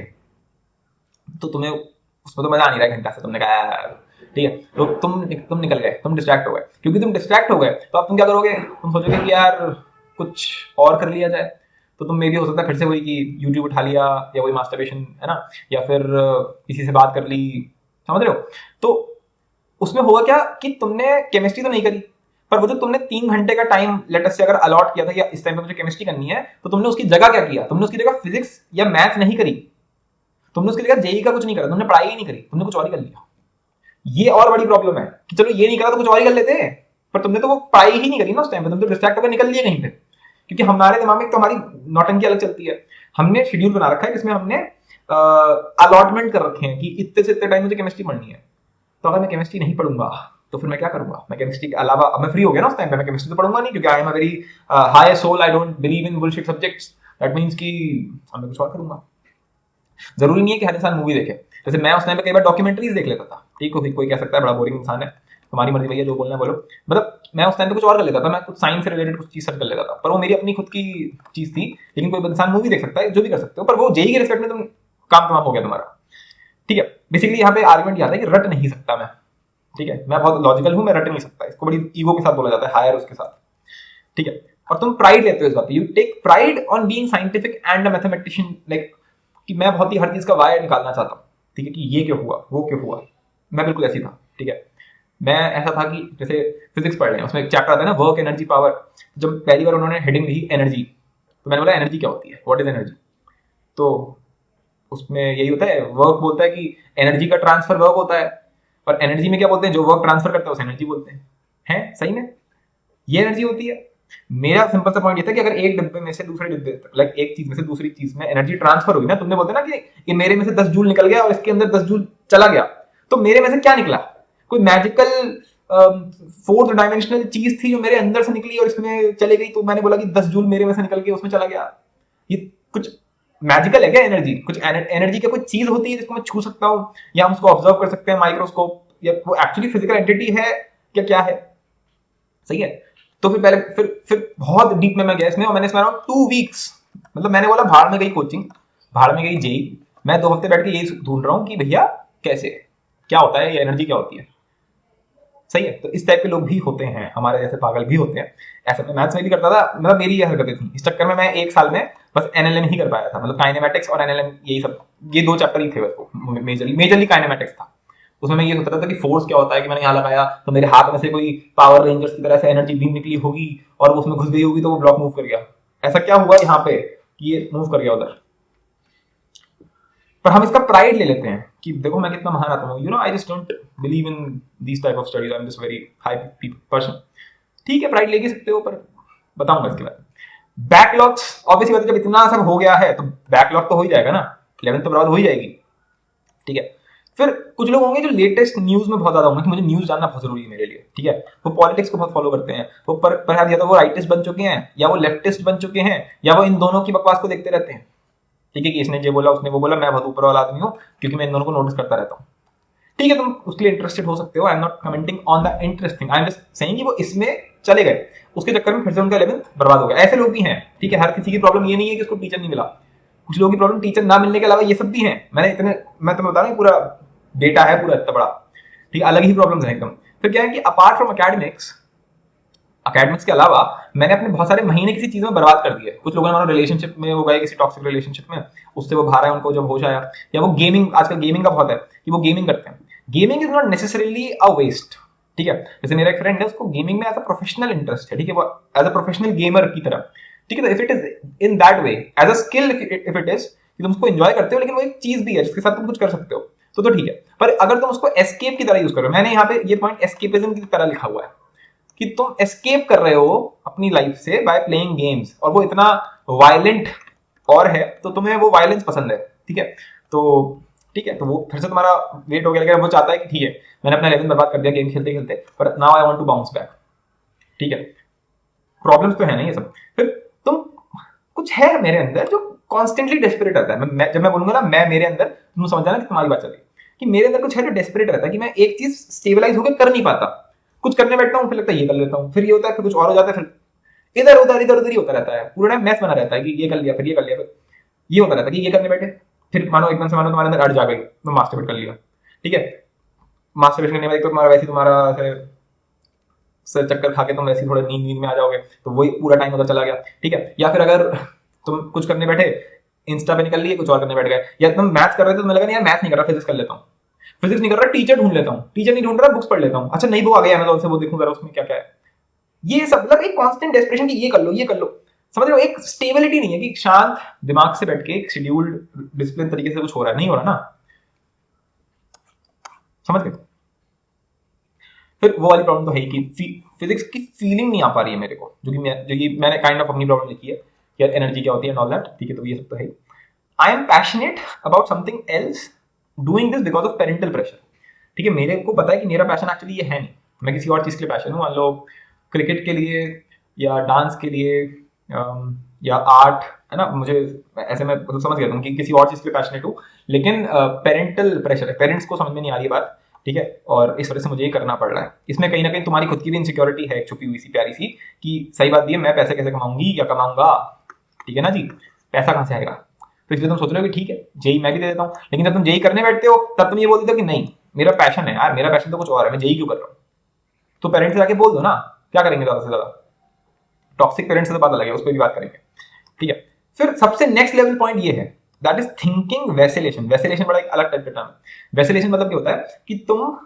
तो तुम्हें उसमें तो मजा आ नहीं रहा है, घंटा से तुमने कहा यार, ठीक है, तो तुम निकल गए, तुम डिस्ट्रैक्ट हो गए। क्योंकि तुम डिस्ट्रैक्ट हो गए तो अब तुम क्या करोगे, तुम सोचोगे कि यार कुछ और कर लिया जाए। तो तुम में भी हो सकता है फिर से वही कि यूट्यूब उठा लिया, या वही मास्टरबेशन, है ना, या फिर किसी से बात कर ली, समझ रहे हो। तो उसमें होगा क्या कि तुमने केमिस्ट्री तो नहीं करी, पर वो जो तुमने 3 घंटे का टाइम लेटस से अगर अलॉट किया था या इस टाइम पे मुझे केमिस्ट्री करनी है, तो तुमने उसकी जगह क्या किया, तुमने उसकी जगह फिजिक्स या मैथ नहीं करी, तुमने उसकी जगह जेई का कुछ नहीं करा, तुमने पढ़ाई ही नहीं करी, तुमने कुछ और ही कर लिया। ये और बड़ी प्रॉब्लम है कि चलो ये नहीं करा तो कुछ और ही कर लेते हैं, पर तुमने तो वो पढ़ाई ही नहीं करी ना उस टाइम पे, तुम तो डिस्ट्रैक्ट होकर निकल लिए कहीं पे। क्योंकि हमारे दिमाग में तो हमारी नौटंकी अलग चलती है। हमने शेड्यूल बना रखा है जिसमें हमने अलॉटमेंट कर रखे हैं कि इतने से इतने टाइम मुझे केमिस्ट्री पढ़नी है। तो अगर मैं केमिस्ट्री नहीं पढ़ूंगा तो फिर मैं क्या करूंगा, मैं केमिस्ट्री के अलावा, अब मैं फ्री हो गया ना उस टाइम पे, मैं केमिस्ट्री तो पढ़ूंगा नहीं, क्योंकि I am a very high soul, I don't believe in bullshit subjects. That means कि मैं कुछ और करूंगा। जरूरी नहीं है कि हर इंसान मूवी देखे। जैसे मैं उस टाइम पे कई बार डॉक्यूमेंट्रीज देख लेता था, ठीक है, कोई कह सकता है बड़ा बोरिंग इंसान है, तुम्हारी मर्जी भैया, जो बोलना है बोलो। मतलब मैं उस टाइम पे कुछ और कर लेता था, मैं कुछ साइंस से रिलेटेड कुछ चीज सर्च कर लेता था, पर वो मेरी अपनी खुद की चीज थी। लेकिन कोई इंसान मूवी देख सकता है, जो भी कर सकते हो, पर वो जेई के रिस्पेक्ट में तुम काम तमाम हो गया तुम्हारा, ठीक है। बेसिकली यहाँ पे आर्गुमेंट ये आता है कि रट नहीं सकता मैं, ठीक है, मैं बहुत लॉजिकल हूं, मैं रट नहीं सकता। इसको बड़ी ईगो के साथ बोला जाता है, हायर उसके साथ, ठीक है। और तुम प्राइड लेते हो इस बात पे, you take pride on being scientific and a mathematician, लाइक कि मैं बहुत ही हर चीज का वाई निकालना चाहता हूँ, ठीक है, कि ये क्यों हुआ, वो क्यों हुआ। मैं बिल्कुल ऐसी था, ठीक है। मैं ऐसा था कि जैसे फिजिक्स पढ़ रहे हैं, उसमें एक चैप्टर आता है ना, वर्क एनर्जी पावर। जब पहली बार उन्होंने हेडिंग ली एनर्जी, तो मैंने बोला एनर्जी क्या होती है, व्हाट इज एनर्जी। तो उसमें यही होता है, वर्क बोलता है कि एनर्जी का ट्रांसफर वर्क होता है, और एनर्जी में क्या बोलते हैं, जो वर्क ट्रांसफर करता है उसे एनर्जी बोलते हैं सही में ये एनर्जी होती है। मेरा सिंपल सा पॉइंट ये था कि अगर एक डिब्बे में से दूसरे डिब्बे, लाइक एक चीज में से दूसरी चीज में एनर्जी ट्रांसफर हुई ना, तुमने बोलते ना कि ये मेरे में से 10 जूल निकल गया और इसके अंदर 10 जूल चला गया, तो मेरे में से क्या निकला, कोई मैजिकल फोर्थ डायमेंशनल चीज थी जो मेरे अंदर से निकली और इसमें चले गई, तो मैंने बोला कि 10 जूल मेरे में से निकल के उसमें चला गया। ये कुछ मैजिकल है क्या एनर्जी, कुछ एनर्जी क्या कोई चीज होती है जिसको मैं छू सकता हूँ या हम उसको ऑब्जर्व कर सकते हैं माइक्रोस्कोप, या वो एक्चुअली फिजिकल एंटिटी है क्या है, सही है। तो फिर पहले फिर बहुत डीप में मैं गया इसमें, और मैंने इसमें 2 वीक्स, मतलब मैंने बोला भाड़ में गई कोचिंग, भाड़ में गई जेई, मैं 2 हफ्ते बैठ के यही ढूंढ रहा हूँ कि भैया कैसे, क्या होता है ये एनर्जी, क्या होती है, सही है। तो इस टाइप के लोग भी होते हैं, हमारे जैसे पागल भी होते हैं। ऐसा मैं मैथ्स में भी करता था, मतलब मेरी ये हरकतें थी, इस चक्कर में मैं 1 साल में बस एनएलएम ही कर पाया था, मतलब काइनेमेटिक्स और एनएलएम, यही सब, ये 2 चैप्टर ही थे बस, मेजरली काइनेमेटिक्स था। उसमें मैं ये सोचता था कि फोर्स क्या होता है, कि मैंने यहाँ लगाया तो मेरे हाथ में से कोई पावर रेंजर्स की तरह से एनर्जी बीम निकली होगी और उसमें घुस गई होगी तो वो ब्लॉक मूव कर गया। ऐसा क्या हुआ यहाँ पे कि ये मूव कर गया उधर। पर हम इसका प्राइड ले लेते हैं कि देखो मैं कितना महान आता हूँ, I just don't believe in this type of studies, I am just very high person. ठीक है, प्राइड ले सकते हो, पर बताऊंगा इसके बाद। बैकलॉग्स ऑब्वियसली बात है, जब इतना सब हो गया है तो बैकलॉग तो हो ही जाएगा ना, 11th तो बराबर हो ही जाएगी, ठीक है। फिर कुछ लोग होंगे जो लेटेस्ट न्यूज में बहुत ज्यादा होंगे कि मुझे न्यूज जानना बहुत जरूरी है मेरे लिए, ठीक है। वो पॉलिटिक्स को बहुत फॉलो करते हैं, वो पर या तो वो राइटिस्ट बन चुके हैं या वो लेफ्टिस्ट बन चुके हैं, या वो इन दोनों की बकवास को देखते रहते हैं, ठीक है, कि इसने ये बोला उसने वो बोला, मैं बहुत ऊपर वाला आदमी हूँ क्योंकि मैं इन दोनों को नोटिस करता रहता हूँ, ठीक है। तुम उसके लिए इंटरेस्टेड हो सकते हो, I am not commenting on the interesting, I am just saying कि वो इसमें चले गए, उसके चक्कर में फिर से उनका 11th बर्बाद हो गया। ऐसे लोग भी हैं, ठीक है। हर किसी की प्रॉब्लम ये नहीं है कि उसको टीचर नहीं मिला, कुछ लोगों की प्रॉब्लम टीचर ना मिलने के अलावा ये सब भी हैं। मैं तुम्हें बता रहा हूँ, पूरा डेटा है पूरा इतना बड़ा, ठीक है, अलग ही प्रॉब्लम्स हैं एकदम। फिर क्या है कि अपार्ट फ्रॉम अकेडमिक्स के अलावा मैंने अपने बहुत सारे महीने किसी चीज में बर्बाद कर दिए। कुछ लोगों ने मानो रिलेशनशिप में वो गए, किसी टॉक्सिक रिलेशनशिप में, उससे वो बाहर आए, उनको जब होश आया, या वो गेमिंग, आजकल गेमिंग का बहुत है कि वो गेमिंग करते हैं। Gaming is not necessarily a waste, ठीक है। जैसे मेरा एक फ्रेंड है, उसको गेमिंग में एज अ प्रोफेशनल इंटरेस्ट है, ठीक है, वो एज अ प्रोफेशनल गेमर की तरह, ठीक है। तो if it is in that way as a skill, if it is कि तुम उसको एंजॉय करते हो, लेकिन वो एक चीज भी है जिसके साथ तुम कुछ कर सकते हो, तो ठीक है। पर अगर तुम उसको एस्केप की तरह यूज करो, मैंने यहाँ पे ये पॉइंट एस्केपिज्म की तरह लिखा हुआ है कि तुम एस्केप कर रहे हो अपनी लाइफ से बाय प्लेइंग गेम्स, और वो इतना वायलेंट और है तो तुम्हें वो वायलेंस पसंद है, ठीक है। तो ठीक है, तो वो फिर से तुम्हारा वेट हो गया, लेकिन वो चाहता है कि ठीक है मैंने अपना 11 बर्बाद कर दिया गेम खेलते खेलते, पर now I want to bounce back, ठीक है। प्रॉब्लम्स तो है ना ये सब। फिर तुम, कुछ है मेरे अंदर जो कॉन्स्टेंटली डेस्परेट रहता है। जब मैं बोलूंगा ना मैं मेरे अंदर, तुम समझ जाना कि तुम्हारी बात चल रही है, कि मेरे अंदर कुछ है जो डेस्परेट रहता है कि मैं एक चीज स्टेबलाइज होकर कर नहीं पाता। कुछ करने बैठता हूँ, फिर लगता है ये कर लेता हूँ, फिर ये होता है, फिर कुछ और हो जाता है, फिर इधर उधर ही होता रहता है, पूरा टाइम मैस बना रहता है कि ये कर लिया, फिर ये कर लिया, फिर ये होता रहता है कि ये करने बैठे, फिर मानो एकदम से मानो तुम्हारे अंदर अड़ जा गई, तो मास्टरबेट कर लिया, ठीक है। मास्टरबेशन करने में तो तुम्हारा वैसे तुम्हारा सर चक्कर खा के तुम वैसे थोड़े नींद में आ जाओगे, तो वही पूरा टाइम उधर चला गया, ठीक है। या फिर अगर तुम कुछ करने बैठे, इंस्टा पे निकल लिए, कुछ और करने बैठ गए, या तुम मैथ्स कर रहे थे तो तुम्हें लगा नहीं यार मैथ्स नहीं कर रहा, फिजिक्स कर लेता हूँ, फिजिक्स नहीं कर रहा, टीचर ढूंढ लेता हूँ, टीचर नहीं ढूंढ रहा, बुक्स पढ़ लेता हूँ, अच्छा नहीं वो आ गया अमेज़न से, वो देखूं जरा उसमें क्या क्या है। ये सब मतलब एक कांस्टेंट डेस्परेशन कि ये कर लो, ये कर लो, समझ रहे हो। एक स्टेबिलिटी नहीं है कि शांत दिमाग से बैठ के एक शेड्यूल्ड डिसिप्लिन तरीके से कुछ हो रहा है, नहीं हो रहा ना, समझ गए। फिर वो वाली प्रॉब्लम तो है ही कि फिजिक्स की फीलिंग नहीं आ पा रही है मेरे को, जो कि मैंने काइंड ऑफ अपनी प्रॉब्लम लिखी है कि यार एनर्जी क्या होती है, ऑल दैट, ठीक है। तो ये सब तो है ही। I am passionate about something else, doing this because of parental pressure, ठीक है। मेरे को पता है कि मेरा पैशन एक्चुअली ये है नहीं, मैं किसी और चीज़ के लिए पैशन हूँ, मान लो क्रिकेट के लिए या डांस के लिए या आर्ट, है ना, मुझे ऐसे मैं मतलब समझ गया था कि किसी और चीज़ के लिए पैशनेट हूँ, लेकिन पेरेंटल प्रेशर है, पेरेंट्स को समझ में नहीं आ रही बात, ठीक है। और इस वजह से मुझे ये करना पड़ रहा है। इसमें कहीं ना कहीं तुम्हारी खुद की भी इनसिक्योरिटी है, एक छुपी हुई सी प्यारी सी, कि सही बात भी है, मैं पैसे कैसे कमाऊंगी या कमाऊंगा, ठीक है ना जी, पैसा कहाँ से आएगा। तो इसलिए तुम सोच रहे हो कि ठीक है जेई मैं भी दे देता हूँ, लेकिन जब तुम जेई करने बैठते हो तब तुम ये बोल देते हो कि नहीं मेरा पैशन है यार, मेरा पैशन तो कुछ और है, मैं जेई क्यों कर रहा हूँ। तो पेरेंट्स से जाके बोल दो ना, क्या करेंगे ज्यादा से ज्यादा, टॉक्सिक पेरेंट्स से तो बात अलग है, उस पर भी बात करेंगे, ठीक है। फिर सबसे नेक्स्ट लेवल पॉइंट ये है, दैट इज थिंकिंग वैसिलेशन। वैसिलेशन बड़ा एक अलग टाइप का टर्म है। वैसिलेशन मतलब क्या होता है कि तुम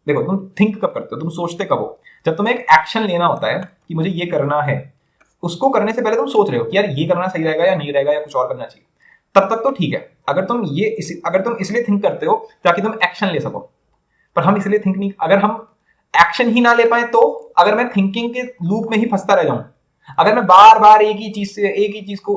देखो, तुम थिंक कब करते हो, तुम सोचते कब हो, जब तुम्हें एक एक्शन लेना होता है कि मुझे ये करना है, उसको करने से पहले तुम सोच रहे हो कि यार ये करना सही रहेगा या नहीं रहेगा या कुछ और करना चाहिए, तब तक तो ठीक है। अगर तुम इसलिए थिंक करते हो ताकि तुम एक्शन ले सको, पर हम इसलिए थिंक नहीं, अगर हम एक्शन ही ना ले पाए तो, अगर मैं थिंकिंग के लूप में ही फंसता रह जाऊं, अगर मैं बार बार एक ही चीज को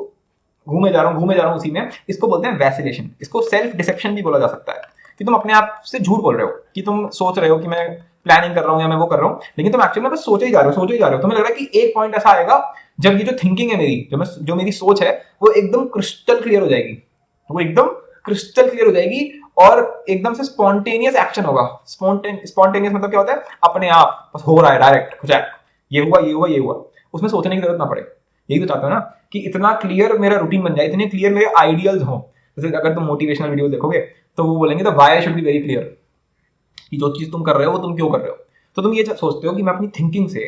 घूमे जा रहा हूं उसी में, इसको बोलते हैं वैसिलेशन। इसको सेल्फ डिसेप्शन भी बोला जा सकता है, कि तुम अपने आप से झूठ बोल रहे हो, कि तुम सोच रहे हो कि मैं प्लानिंग कर रहा हूं या मैं वो कर रहा हूं, लेकिन तुम एक्चुअली में बस सोचे ही जा रहे हो। तुम्हें लग रहा है कि एक पॉइंट ऐसा आएगा जब ये जो थिंकिंग है मेरी, जो मेरी सोच है, वो एकदम क्रिस्टल क्लियर हो जाएगी, और एकदम से स्पॉन्टेनियस एक्शन होगा। स्पॉन्टेनियस मतलब क्या होता है, अपने आप बस हो रहा है, डायरेक्ट कुछ ये हुआ, उसमें सोचने की जरूरत ना पड़े। यही तो चाहते हो ना, कि इतना क्लियर मेरा रूटीन बन जाए, इतने क्लियर मेरे आइडियल्स हो। जैसे अगर तुम मोटिवेशनल वीडियो देखोगे तो वो बोलेंगे the why should be very clear, कि जो चीज तुम कर रहे हो वो तुम क्यों कर रहे हो। तो तुम ये सोचते हो कि मैं अपनी थिंकिंग से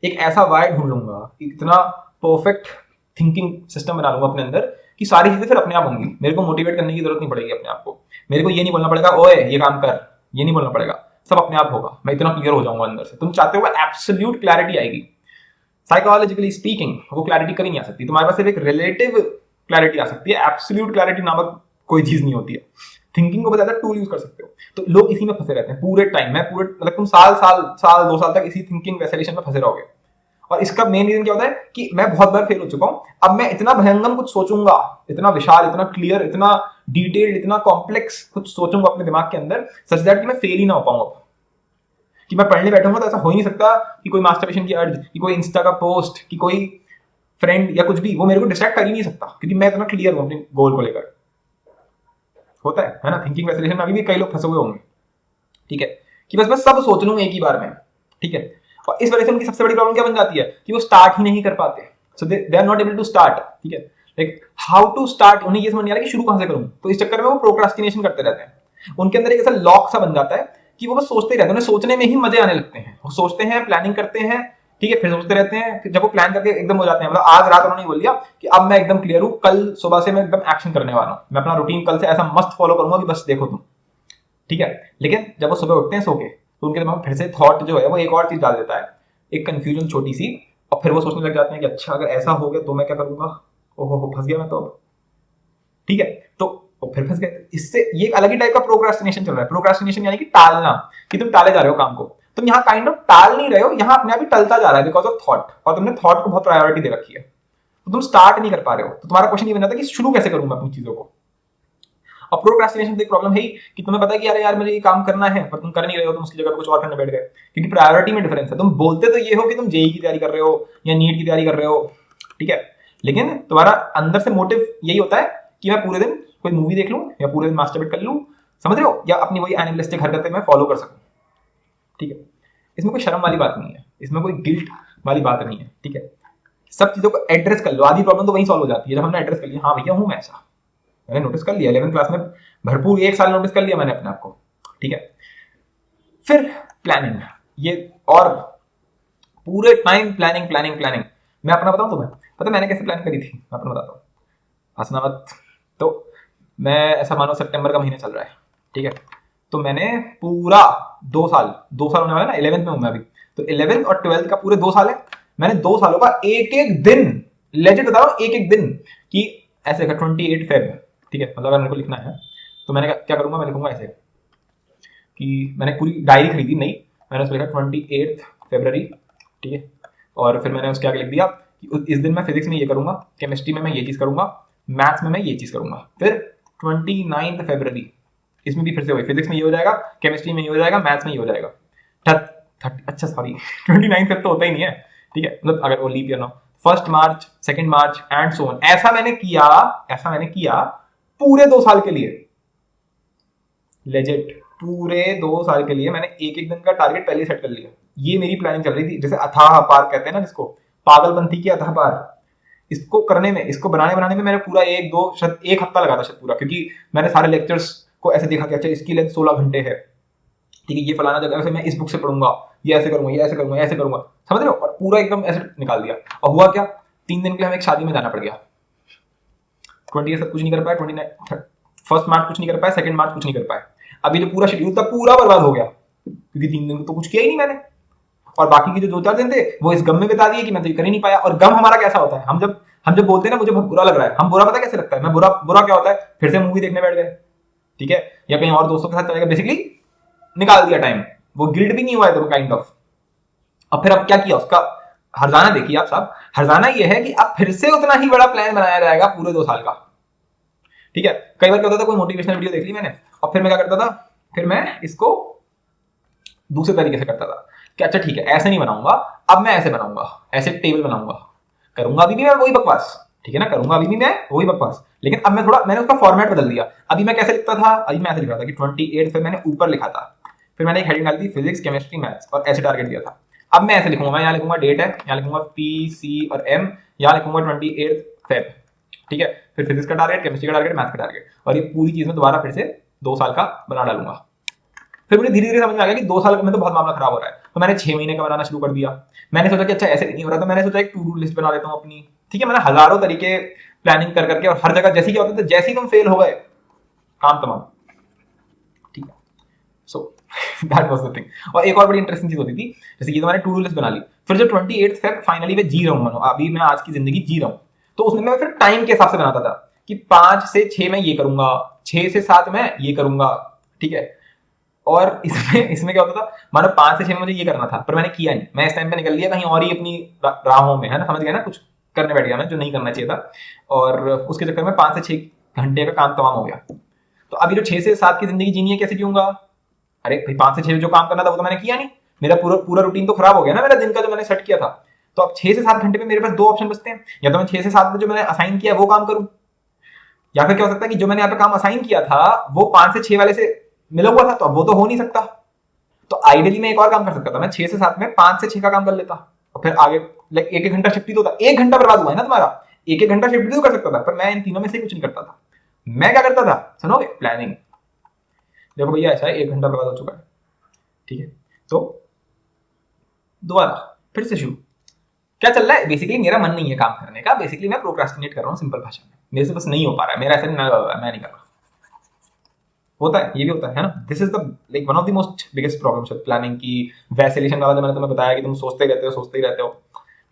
एक ऐसा वाई ढूंढ लूंगा, इतना परफेक्ट थिंकिंग सिस्टम बना लूंगा अपने अंदर कि सारी चीजें फिर अपने आप होंगी, मेरे को मोटिवेट करने की जरूरत नहीं पड़ेगी अपने आप को। मेरे को ये नहीं बोलना पड़ेगा ओए ये काम कर, ये नहीं बोलना पड़ेगा, सब अपने आप होगा, मैं इतना क्लियर हो जाऊंगा अंदर से। तुम चाहते हो एब्सोल्यूट क्लैरिटी आएगी। साइकोलॉजिकली स्पीकिंग वो क्लैरिटी कभी नहीं आ सकती, तुम्हारे पास सिर्फ एक रिलेटिव क्लैरिटी आ सकती है। एब्सोल्यूट क्लैरिटी नामक कोई चीज नहीं होती है। थिंकिंग को बहुत ज्यादा टूल यूज कर सकते हो। तो लोग इसी में फंसे रहते हैं पूरे टाइम। मतलब तुम साल 2 साल तक इसी थिंकिंग वैसिलेशन में फंसे रहोगे। और इसका मेन रीजन क्या होता है कि मैं बहुत बार फेल हो चुका हूं। अब मैं इतना भयंकर कुछ सोचूंगा, इतना विशाल, इतना क्लियर, इतना डिटेल्ड, इतना कॉम्प्लेक्स कुछ सोचूंगा अपने दिमाग के अंदर, सच दैट कि मैं फेल ही ना हो पाऊंगा। कि मैं पढ़ने बैठूंगा तो ऐसा हो ही नहीं सकता कि कोई मास्टरबेशन की अर्ज, कि कोई इंस्टा का पोस्ट, कि कोई फ्रेंड या कुछ भी, वो मेरे को डिस्ट्रैक्ट कर ही नहीं सकता, क्योंकि मैं इतना क्लियर हूं अपने गोल को लेकर। होता है ना, थिंकिंग वैसिलेशन में अभी भी कई लोग फंसे हुए होंगे, ठीक है, कि बस मैं सब सोच लूं एक ही बार में, ठीक है। और इस वजह से उनकी सबसे बड़ी प्रॉब्लम क्या बन जाती है कि वो स्टार्ट ही नहीं कर पाते। So they are not able to start, ठीक है। लाइक हाउ टू स्टार्ट, उन्हें ये समझ नहीं आ रहा कि शुरू कहां से करूं। तो इस चक्कर में वो प्रोक्रास्टिनेशन करते रहते हैं। उनके अंदर एक ऐसा लॉक सा बन जाता है कि वो बस सोचते ही रहते हैं, उन्हें सोचने में ही मजे आने लगते हैं। वो सोचते हैं, प्लानिंग करते हैं, ठीक है, फिर सोचते रहते हैं, फिर जब वो प्लान करके एकदम हो जाते हैं, मतलब आज रात उन्होंने बोल दिया कि अब मैं एकदम क्लियर हूं, कल सुबह से मैं एकदम एक्शन करने वाला हूं, मैं अपना रूटीन कल से ऐसा मस्त फॉलो करूंगा कि बस देखो तुम, ठीक है। लेकिन जब वो सुबह उठते हैं सो के, तो उनके दिमाग में फिर से थॉट जो है वो एक और चीज डाल देता है, एक कंफ्यूजन छोटी सी, और फिर वो सोचने लग जाते हैं कि अच्छा अगर ऐसा हो गया तो मैं क्या करूंगा, ओहो फंस गया मैं तो अब, ठीक है। तो फिर फंस गए। इससे ये एक अलग ही टाइप का प्रोक्रास्टिनेशन चल रहा है। प्रोक्रास्टिनेशन यानी कि टालना, कि तुम टाले जा रहे हो काम को। तुम यहाँ काइंड ऑफ टाल नहीं रहे हो, यहाँ अपने आप ही टलता जा रहा है बिकॉज ऑफ थॉट, और तुमने थॉट को बहुत प्रायोरिटी दे रखी है, तो तुम स्टार्ट नहीं कर पा रहे हो। तो तुम्हारा क्वेश्चन ये बन जाता है कि शुरू कैसे करूं मैं अपनी चीजों को। और प्रोक्रास्टिनेशन की प्रॉब्लम है ही कि तुम्हें पता है कि यार मुझे ये काम करना है, पर तुम कर नहीं रहे हो, तुम उसकी जगह कुछ और करने बैठ गए, क्योंकि प्रायोरिटी में डिफरेंस है। तुम बोलते तो ये हो कि तुम जेई की तैयारी कर रहे हो या नीट की तैयारी कर रहे हो, ठीक है, लेकिन तुम्हारा अंदर से मोटिव यही होता है कि मैं पूरे दिन कोई मूवी देख लूं या पूरे दिन मास्टरबेट कर लूं, समझ रहे हो, या अपनी वही एनिमलिस्टिक हरकतें मैं फॉलो कर सकूं, ठीक है। इसमें कोई शर्म वाली बात नहीं है, इसमें कोई गिल्ट वाली बात नहीं है, ठीक है। सब चीजों को एड्रेस कर लो, आधी प्रॉब्लम तो वहीं सॉल्व हो जाती है जब हमने एड्रेस कर लिया, हाँ भैया हूं मैं ऐसा, मैंने नोटिस कर लिया 11th क्लास में भरपूर 1 साल नोटिस कर लिया मैंने अपने आप को, ठीक है। फिर प्लानिंग, ये और पूरे टाइम प्लानिंग प्लानिंग प्लानिंग। मैं अपना बताऊं तुम्हें, पता मैंने कैसे प्लान करी थी, मैं अपना बताता हूँ, हंसना मत। तो मैं ऐसा मानो सितंबर का महीना चल रहा है, ठीक है, तो मैंने पूरा 2 साल होने वाला ना, 11th में हूं मैं अभी, तो 11th और 12th का पूरे 2 साल है। मैंने 2 सालों का एक एक दिन, लेजिट बता रहा हूं, एक एक दिन कि ऐसे 28 फेब, ठीक है, मतलब अगर मेरे को लिखना है तो मैंने क्या करूंगा, मैं लिखूंगा ऐसे कि मैंने पूरी डायरी खरीदी नहीं, मैंने उसमें लिखा 28 फरवरी, ठीक है। और फिर मैंने उसके आगे लिख दिया कि इस दिन मैं फिजिक्स में ये करूंगा, केमिस्ट्री में मैं ये चीज करूंगा, मैथ्स में मैं ये चीज करूंगा। फिर 29 फरवरी, इसमें भी फिर से वही, फिजिक्स में ये हो जाएगा, केमिस्ट्री में ये हो जाएगा, मैथ्स में ये हो जाएगा। अच्छा सॉरी 29 फेब तो होता ही नहीं है, ठीक है, मतलब अगर वो लीप ईयर ना, 1 मार्च 2 मार्च एंड सो ऑन। ऐसा मैंने किया पूरे 2 साल के लिए, लेजिट पूरे 2 साल के लिए मैंने एक एक दिन का टारगेट पहले सेट कर लिया। ये मेरी प्लानिंग चल रही थी, जैसे अथाह पार कहते हैं ना जिसको, पागलपंथी की अथाह पार। इसको करने में, इसको बनाने में मैंने पूरा 1 हफ्ता लगा था शायद पूरा, क्योंकि मैंने सारे लेक्चर्स को ऐसे देखा कि अच्छा इसकी लेंथ 16 घंटे है, ठीक है, ये फलाना जगह से मैं इस बुक से पढ़ूंगा, ये ऐसे करूंगा, ये ऐसे करूंगा, ऐसे करूंगा, समझ रहे हो, और पूरा एकदम ऐसे निकाल दिया। और हुआ क्या, 3 दिन के लिए हमें एक शादी में जाना पड़ गया। 20 सब कुछ नहीं कर पाए, 29 1 मार्च कुछ नहीं कर पाए, 2 मार्च कुछ नहीं कर पाए। अभी जो पूरा शेड्यूल था पूरा बर्बाद हो गया, क्योंकि 3 दिन तो कुछ किया ही नहीं मैंने, और बाकी के जो 2-4 दिन थे वो इस गम में बिता दिए कि मैं तो ये कर ही नहीं पाया। और गम हमारा कैसा होता है, हम जब बोलते हैं ना मुझे बहुत बुरा लग रहा है, हम बुरा पता कैसे लगता है, मैं बुरा बुरा क्या होता है, फिर से मूवी देखने बैठ गए, ठीक है, या कहीं और दोस्तों के साथ चले गए, बेसिकली निकाल दिया टाइम, वो गिल्ट भी नहीं हुआ है तो काइंड ऑफ। अब फिर अब क्या किया उसका हरजाना देखिए आप साहब, हरजाना ये है कि अब फिर से उतना ही बड़ा प्लान बनाया जाएगा पूरे 2 साल का, ठीक है। कई बार क्या होता था, कोई मोटिवेशनल वीडियो देख ली मैंने, और फिर मैं क्या करता था, फिर मैं इसको दूसरे तरीके से करता था कि अच्छा ठीक है ऐसे नहीं बनाऊंगा, अब मैं ऐसे बनाऊंगा, ऐसे टेबल बनाऊंगा, करूंगा अभी भी मैं वही बकवास, ठीक है ना, करूंगा अभी भी मैं वही बकवास, लेकिन अब मैंने उसका फॉर्मेट बदल दिया। अभी मैं कैसे लिखता था, अभी मैं ऐसे लिख रहा था कि 28 फिर मैंने ऊपर लिखा था, फिर मैंने एक हेडिंग डाली थी फिजिक्स केमिस्ट्री मैथ्स, और ऐसे टारगेट दिया था। अब मैं ऐसे लिखूंगा, मैं यहाँ लिखूंगा डेट है, यहाँ लिखूंगा पी सी और एम, यहाँ लिखूंगा 28 फेब, ठीक है, फिर फिजिक्स का टारगेट, केमिस्ट्री का टारगेट, मैथ्स का टारगेट, और ये पूरी चीज में दोबारा फिर से 2 साल का बना डालूंगा। फिर मुझे धीरे धीरे समझ में आ गया कि 2 साल में तो बहुत मामला खराब हो रहा है, तो मैंने 6 महीने का बनाना शुरू कर दिया। मैंने सोचा कि अच्छा ऐसे नहीं हो रहा, तो मैंने सोचा एक टू डू लिस्ट बना लेता हूँ अपनी, ठीक है। मैंने हजारों तरीके प्लानिंग कर करके, और हर जगह जैसे क्या होता था, जैसे ही तुम फेल हो गए काम तमाम, ठीक है। So that was the thing. और एक और बड़ी इंटरेस्टिंग चीज होती थी, जैसे ये तो मैंने टू डू लिस्ट बना ली, फिर जब 28 फेब फाइनली मैं जी रहा हूँ, मानो अभी मैं आज की जिंदगी जी रहा हूँ, तो उसमें मैं फिर टाइम के हिसाब से बनाता था कि 5 से 6 मैं ये करूंगा, 6 से 7 मैं ये करूंगा, ठीक है। और इसमें क्या होता था, मानो 5 से 6 में मुझे ये करना था, पर मैंने किया नहीं, मैं इस टाइम पे निकल लिया कहीं और ही अपनी राहों में, है ना, समझ गया ना, कुछ करने बैठ गया मैं जो नहीं करना चाहिए था, और उसके चक्कर में 5 से 6 घंटे का काम तमाम हो गया। तो अभी जो 6 से 7 की जिंदगी जीनी है कैसे जीऊंगा, अरे भाई 5 से 6 जो काम करना था वो तो मैंने किया नहीं, मेरा पूरा पूरा रूटीन तो खराब हो गया ना मेरा दिन का जो मैंने सेट किया था। तो अब 6 से 7 घंटे में मेरे पास 2 ऑप्शन बचते हैं, या तो मैं 6 से 7 में जो मैंने असाइन किया वो काम करूं, या फिर क्या हो सकता है कि जो मैंने यहाँ पे काम असाइन किया था वो 5 से 6 वाले से मिला हुआ था, तो अब वो तो हो नहीं सकता। तो आइडियली मैं एक और काम कर सकता था, मैं 6 से 7 में 5 से 6 का काम कर लेता, और फिर आगे लाइक 1-1 घंटा शिफ्ट ही तो होता, 1 घंटा बर्बाद हुआ है ना तुम्हारा, 1-1 घंटा शिफ्ट भी तो कर सकता था, पर मैं इन तीनों में से कुछ नहीं करता था। मैं क्या करता था, सुनोगे, प्लानिंग। देखो भैया ऐसा है, 1 घंटा बर्बाद हो चुका है, ठीक है, तो दोबारा फिर से शुरू। क्या चल रहा है, बेसिकली मेरा मन नहीं है काम करने का, बेसिकली मैं प्रोक्रास्टिनेट कर रहा हूँ, सिंपल भाषा में मेरे से बस नहीं हो पा रहा है, मेरा ऐसा मैं नहीं कर रहा, होता है, ये भी होता है ना। This is the like one of the most biggest problems with planning की वैसेलेशन वाला जो मैंने तुम्हें बताया कि तुम सोचते ही रहते हो,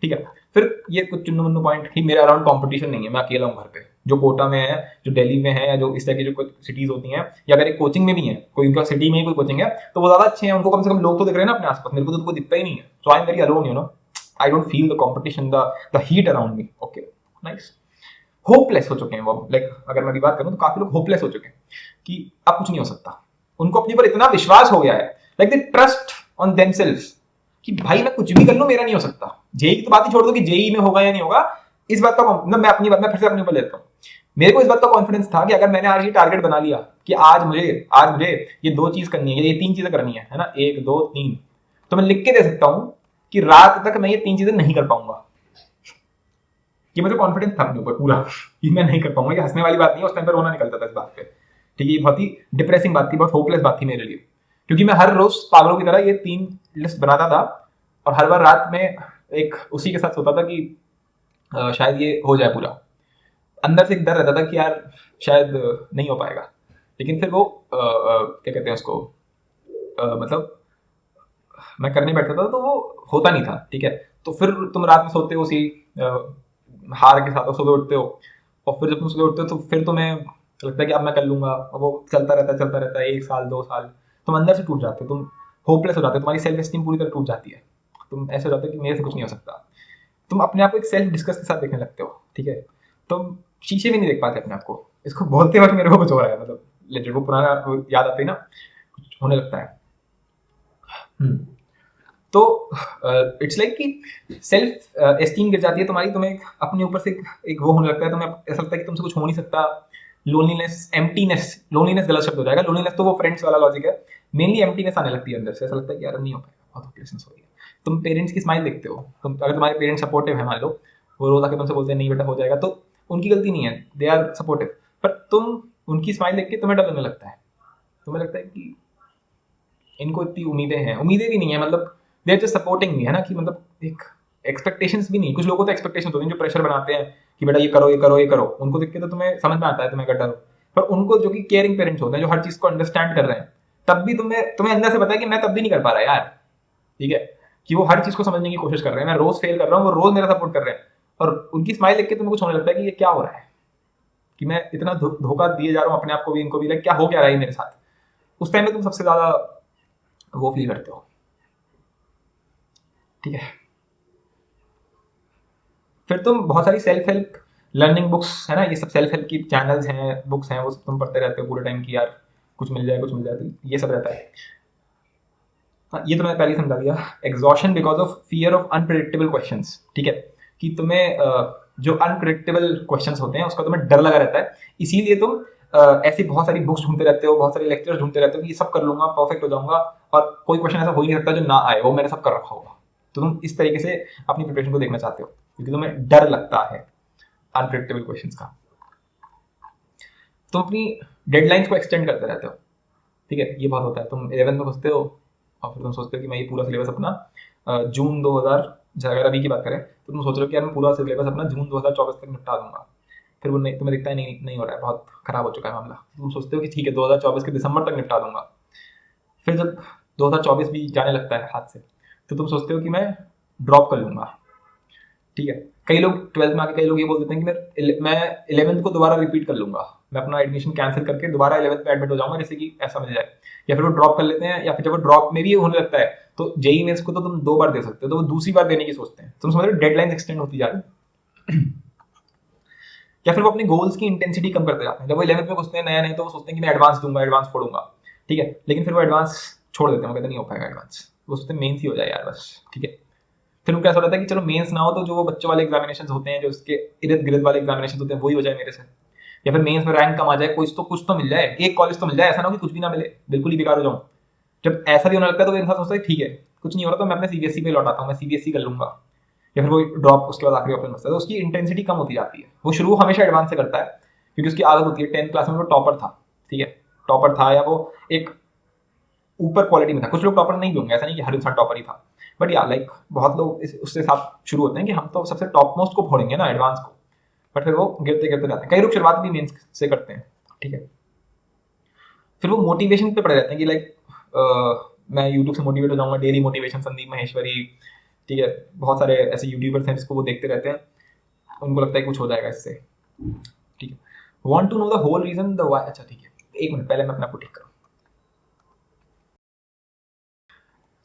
ठीक है। फिर ये कुछ चुन्नू मुन्नू पॉइंट कि मेरे अराउंड कंपटीशन नहीं है, मैं अकेला हूँ घर पे, जो कोटा में है, जो दिल्ली में है, या जो इस तरह की जो कुछ सिटीज होती हैं, या अगर एक कोचिंग में भी है, कोई उनका सिटी में ही कोई कोचिंग है, तो वो ज्यादा अच्छे हैं, उनको कम से कम लोग तो दिख रहे हैं ना अपने आसपास, मेरे को तो कोई दिखता ही नहीं है, so I am very alone, you know, I don't feel the competition, the heat around me, okay, nice. Hopeless हो चुके हैं वो, लाइक अगर मैं भी बात करूं तो काफी लोग होपलेस हो चुके हैं कि अब कुछ नहीं हो सकता, उनको अपने ऊपर इतना विश्वास हो गया है, like they trust on themselves कि भाई मैं कुछ भी कर लूं मेरा नहीं हो सकता। जेई की तो बात ही छोड़ दो कि जेई में होगा या नहीं होगा, इस बात का मतलब मैं फिर से अपने ऊपर लेता हूँ, मेरे को इस बात का कॉन्फिडेंस था कि अगर मैंने आज ये टारगेट बना लिया कि आज मुझे ये 2 चीज करनी है, ये 3 चीजें करनी है ना, 1 2 3, तो मैं लिख के दे सकता हूं कि रात तक मैं ये 3 चीजें नहीं कर पाऊंगा। ये मुझे कॉन्फिडेंस था अपने ऊपर पूरा कि मैं नहीं कर पाऊंगा, ये हंसने वाली बात नहीं है, उस टाइम पर रोना निकलता था इस बात पे, ठीक है। ये बहुत ही डिप्रेसिंग बात थी, बहुत होपलेस बात थी मेरे लिए, क्योंकि मैं हर रोज पागलों की तरह ये 3 लिस्ट बनाता था, और हर बार रात में एक उसी के साथ सोता था कि शायद ये हो जाए पूरा। अंदर से एक डर रहता था कि यार शायद नहीं हो पाएगा, लेकिन फिर वो क्या कहते हैं उसको, मतलब मैं करने बैठता था तो वो होता नहीं था, ठीक है। तो फिर तुम रात में सोते हो उसी हार के साथ, और सुबह उठते हो, और फिर जब तुम सुबह उठते हो तो फिर तुम्हें लगता है कि अब मैं कर लूंगा, और वो चलता रहता है 1 साल 2 साल, तुम अंदर से टूट जाते हो, तुम होपलेस हो जाते हो, तुम्हारी सेल्फ एस्टीम पूरी तरह टूट जाती है, तुम ऐसे हो जाते हो कि मेरे से कुछ नहीं हो सकता, तुम अपने आप को एक सेल्फ डिस्कस के साथ देखने लगते हो, ठीक है। तुम शीशे में नहीं देख पाते अपने आप को, इसको बोलते वक्त मेरे को कुछ हो रहा है, मतलब लेजिट वो पुराना वो याद आती है ना, कुछ होने लगता है। तो इट्स लाइक कि सेल्फ एस्टीम गिर जाती है तुम्हारी, तुम्हें अपने ऊपर से एक वो होने लगता है, तुम्हें ऐसा लगता है कि तुमसे कुछ हो नहीं सकता, लोनलीनेस, एम्प्टीनेस, लोनलीनेस गलत शब्द हो जाएगा, लोनलीनेस तो वो फ्रेंड्स वाला लॉजिक है, मेनली एम्प्टीनेस आने लगती है अंदर से, ऐसा लगता है कि यार नहीं हो पाएगा, बहुत होपलेसनेस हो रही है। तुम पेरेंट्स की स्माइल देखते हो, तुम अगर तुम्हारे पेरेंट्स सपोर्टिव है, मान लो वो रोज आके तुमसे बोलते हैं नहीं बेटा हो जाएगा, तो उनकी गलती नहीं है, दे आर सपोर्टिव, पर तुम उनकी स्माइल देख के तुम्हें डर लगने लगता है, तुम्हें लगता है कि इनको इतनी उम्मीदें भी नहीं है, मतलब they are just supporting me, है ना, कि मतलब एक एक्सपेक्टेशंस भी नहीं। कुछ लोगों को तो एक्सपेक्टेशन होती है जो प्रेशर बनाते हैं कि बेटा ये करो ये करो ये करो, उनको देख के तो तुम्हें समझ में आता है तुम्हें गड्ढा हो। पर उनको जो कि केयरिंग पेरेंट्स होते हैं जो हर चीज को अंडरस्टैंड कर रहे हैं, तब भी तुम्हें तुम्हें अंदर से पता है कि मैं तब भी नहीं कर पा रहा यार, ठीक है, कि वो हर चीज को समझने की कोशिश कर रहे हैं, मैं रोज फेल कर रहा हूँ, वो रोज मेरा सपोर्ट कर रहे हैं, और उनकी स्माइल देख के तुम्हें कुछ होने लगता है कि ये क्या हो रहा है, कि मैं इतना धोखा दिए जा रहा हूँ अपने आप को भी, इनको भी, लाइक क्या हो क्या रहा है मेरे साथ। उस टाइम में तुम सबसे ज्यादा वो फील करते हो, ठीक है। फिर तुम बहुत सारी सेल्फ हेल्प लर्निंग बुक्स, है ना, ये सब सेल्फ हेल्प की चैनल्स हैं, बुक्स हैं, वो सब तुम पढ़ते रहते हो पूरे टाइम की यार कुछ मिल जाए कुछ मिल जाए, तो ये सब रहता है। हाँ, ये तो मैंने पहले ही समझा दिया। Exhaustion because of fear of unpredictable questions, ठीक है, कि तुम्हें जो अनप्रिडिक्टेबल क्वेश्चंस होते हैं उसका तुम्हें डर लगा रहता है, इसीलिए तुम ऐसी बहुत सारी बुक्स ढूंढते रहते हो, बहुत सारे लेक्चर्स ढूंढते रहते हो कि ये सब कर लूंगा, परफेक्ट हो जाऊंगा, और कोई क्वेश्चन ऐसा हो ही नहीं सकता जो ना आए, वो मैंने सब कर रखा होगा। तो तुम इस तरीके से अपनी प्रिपरेशन को देखना चाहते हो क्योंकि तुम्हें डर लगता है अनप्रिडिक्टेबल क्वेश्चंस का। तुम अपनी डेडलाइंस को एक्सटेंड करते रहते हो, ठीक है, ये बहुत होता है। तुम 11th में घुसते हो और फिर तुम सोचते हो कि मैं ये पूरा सिलेबस अपना जून 2000, अगर अभी की बात करें तो तुम सोच रहे हो कि यार मैं पूरा सिलेबस अपना जून 2024 तक निपटा दूंगा। फिर वो नहीं, तुम्हें दिखता है नहीं हो रहा है, बहुत खराब हो चुका है मामला। तुम सोचते हो कि ठीक है 2024 के दिसंबर तक निपटा दूंगा। फिर जब 2024 भी जाने लगता है हाथ से, तो तुम सोचते हो कि मैं ड्रॉप कर लूंगा, ठीक है। कई लोग 12th में आके कई लोग ये बोल देते हैं कि मैं 11th को दोबारा रिपीट कर लूंगा, मैं अपना एडमिशन कैंसिल करके दोबारा 11th में एडमिट हो जाऊंगा जैसे कि ऐसा मिल जाए, या फिर वो ड्रॉप कर लेते हैं, या फिर जब वो ड्रॉप में भी होने लगता है तो जेई मेंस को तो तुम 2 बार दे सकते हो, तो वो दूसरी बार देने की सोचते हैं। तुम समझ रहे हो, डेडलाइन एक्सटेंड होती जा रही है। या फिर वो अपने गोल्स की इंटेंसिटी कम करते जाते हैं। जब वो 11th में घुसते हैं नया नहीं, तो वो सोचते हैं कि मैं एडवांस दूंगा, एडवांस फोड़ूंगा, ठीक है, लेकिन फिर वो एडवांस छोड़ देते हैं, वो कहते नहीं हो पाएगा एडवांस, वो सोचते हैं मेंस ही हो जाए यार बस, ठीक है। फिर उनका ऐसा रहता है कि चलो मेंस ना हो तो जो वो बच्चों वाले एग्जामिनेशन होते हैं, जो उसके इर्द गिर्द वाले एग्जामिनेशन होते हैं, वही हो जाए मेरे से, या फिर मेंस में रैंक कम आ जाए, कुछ तो मिल जाए, एक कॉलेज तो मिल जाए, ऐसा ना हो कि कुछ भी ना मिले, बिल्कुल ही बेकार हो जाऊं। जब ऐसा भी होने लगता है तो इंसान सोचता है ठीक है कुछ नहीं हो रहा तो मैं अपने सीबीएसई पे लौटाता हूँ, मैं सीबीएसई कर लूंगा, या फिर वो ड्रॉप उसके बाद आखिरी ऑप्शन बचता है। तो उसकी इंटेंसिटी कम होती जाती है। वो शुरू हमेशा एडवांस से करता है क्योंकि उसकी आदत होती है। 10th क्लास में वो टॉपर था, ठीक है, टॉपर था, या वो एक ऊपर क्वालिटी में था। कुछ लोग टॉपर नहीं भी होंगे, ऐसा नहीं कि हर इंसान टॉपर ही था, बट या लाइक बहुत लोग उससे साथ शुरू होते हैं कि हम तो सबसे टॉप मोस्ट को फोड़ेंगे ना, एडवांस को, बट फिर वो गिरते गिरते जाते हैं। कई लोग शुरुआत भी मेंस से करते हैं, ठीक है। फिर वो मोटिवेशन पे पड़े रहते हैं कि लाइक मैं यूट्यूब से मोटिवेट हो जाऊंगा, डेली मोटिवेशन, संदीप माहेश्वरी, ठीक है, बहुत सारे ऐसे यूट्यूबर्स हैं जिसको वो देखते रहते हैं, उनको लगता है कुछ हो जाएगा इससे, ठीक है। Want to know the whole reason the why. अच्छा ठीक है, एक मिनट पहले मैं अपना आपको ठीक करूँ।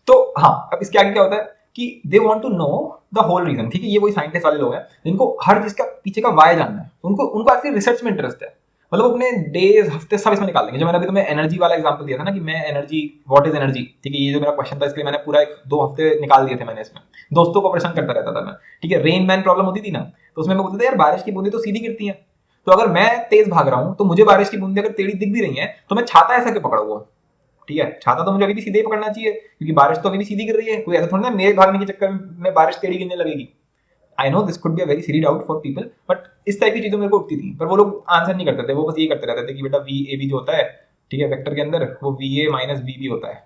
तो हाँ, अब इसके आगे क्या होता है कि they want to know the whole reason, ठीक है। ये वही साइंटिस्ट वाले लोग हैं जिनको हर चीज का पीछे का वाई जानना है। उनको उनको एक्चुअली रिसर्च में इंटरेस्ट है, मतलब अपने डेज हफ्ते सब इसमें निकाल देंगे। जो मैंने अभी तुम्हें एनर्जी वाला एग्जांपल दिया था ना कि मैं एनर्जी, व्हाट इज एनर्जी, ठीक है, ये जो मेरा क्वेश्चन था इसके लिए मैंने पूरा 1-2 हफ्ते निकाल दिए थे मैंने इसमें। दोस्तों को परेशान करता रहता था मैं, ठीक है। रेन मैन प्रॉब्लम होती थी ना, तो उसमें मैं बोलता था यार बारिश की बूंदें तो सीधी गिरती हैं, तो अगर मैं तेज भाग रहा हूँ तो मुझे बारिश की बूंदें अगर टेढ़ी दिख भी रही हैं तो मैं छाता ऐसा क्यों पकड़ा हुआ, ठीक है। छाता तो मुझे अभी भी सीधे ही पकड़ना चाहिए क्योंकि बारिश तो अभी भी सीधी गिर रही है। कोई ऐसा थोड़ा ना मेरे भागने के चक्कर में बारिश टेढ़ी गिरने लगेगी। I know this could be a very silly doubt for people, but इस टाइप की चीजें मेरे को उठती थी, पर वो लोग आंसर नहीं करते थे। वो बस ये करते रहते थे कि बेटा वी ए बी जो होता है, ठीक है, वेक्टर के अंदर वो V A minus V B होता है,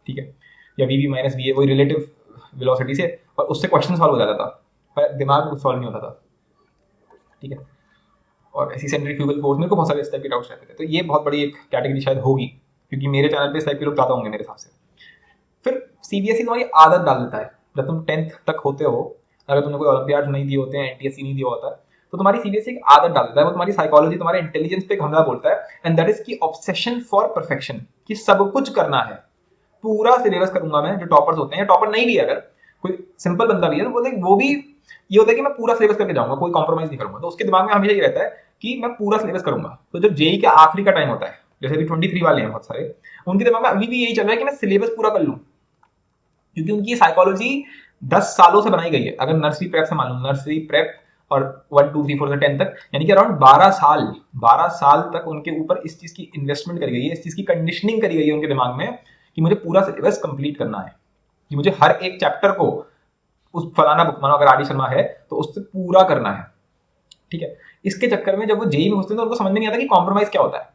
ठीक है, या V B minus V A, वही रिलेटिव वेलोसिटी से, और उससे क्वेश्चन सॉल्व हो जाता था, पर दिमाग में कुछ सॉल्व नहीं होता था, ठीक है। और ऐसी सेंट्रीफ्यूगल फोर्स, मेरे को बहुत सारे इस टाइप के डाउट्स रहते थे। तो ये बहुत बड़ी एक कैटेगरी शायद होगी क्योंकि मेरे चैनल पे इस टाइप के लोग ज़्यादा होंगे मेरे हिसाब से। फिर सीबीएसई तुम्हारी आदत डाल देता है। जब तुम 10th तक होते हो, अगर तुमने कोई ओलंपियाड नहीं दिए होते हैं, एनटीएससी नहीं दिया होता है, तो तुम्हारी सीबीएसई एक आदत डाल देता है। वो तुम्हारी साइकोलॉजी, तुम्हारे इंटेलिजेंस पे एक हमला बोलता है, एंड दैट इज की ऑब्सेशन फॉर परफेक्शन, कि सब कुछ करना है, पूरा सिलेबस करूंगा मैं। जो टॉपर्स होते हैं, टॉपर नहीं भी है, अगर कोई सिंपल बंदा भी है तो बोले वो भी ये होता है कि मैं पूरा सिलेबस करके जाऊंगा, कोई कॉम्प्रोमाइज नहीं करूंगा। तो उसके दिमाग में हमेशा ये रहता है कि मैं पूरा सिलेबस करूंगा। तो जब जेई का आखिरी का टाइम होता है, जैसे अभी 23 वाले हैं बहुत सारे, उनके दिमाग में अभी भी यही चल रहा है कि मैं सिलेबस पूरा कर लूं, क्योंकि उनकी साइकोलॉजी 10 सालों से बनाई गई है। अगर नर्सरी प्रेप से मान लो, नर्सरी प्रेप और 1 2 3 4 से 10 तक, यानी कि अराउंड 12 साल तक उनके ऊपर इस चीज की इन्वेस्टमेंट करी गई है, इस चीज की कंडीशनिंग करी गई है उनके दिमाग में कि मुझे पूरा सिलेबस कंप्लीट करना है, कि मुझे हर एक चैप्टर को उस फलाना बुक, मानो अगर आर डी शर्मा है तो उससे पूरा करना है, ठीक है। इसके चक्कर में जब वो जेई में घुसते हैं तो उनको समझ में नहीं आता कि कॉम्प्रोमाइज क्या होता है,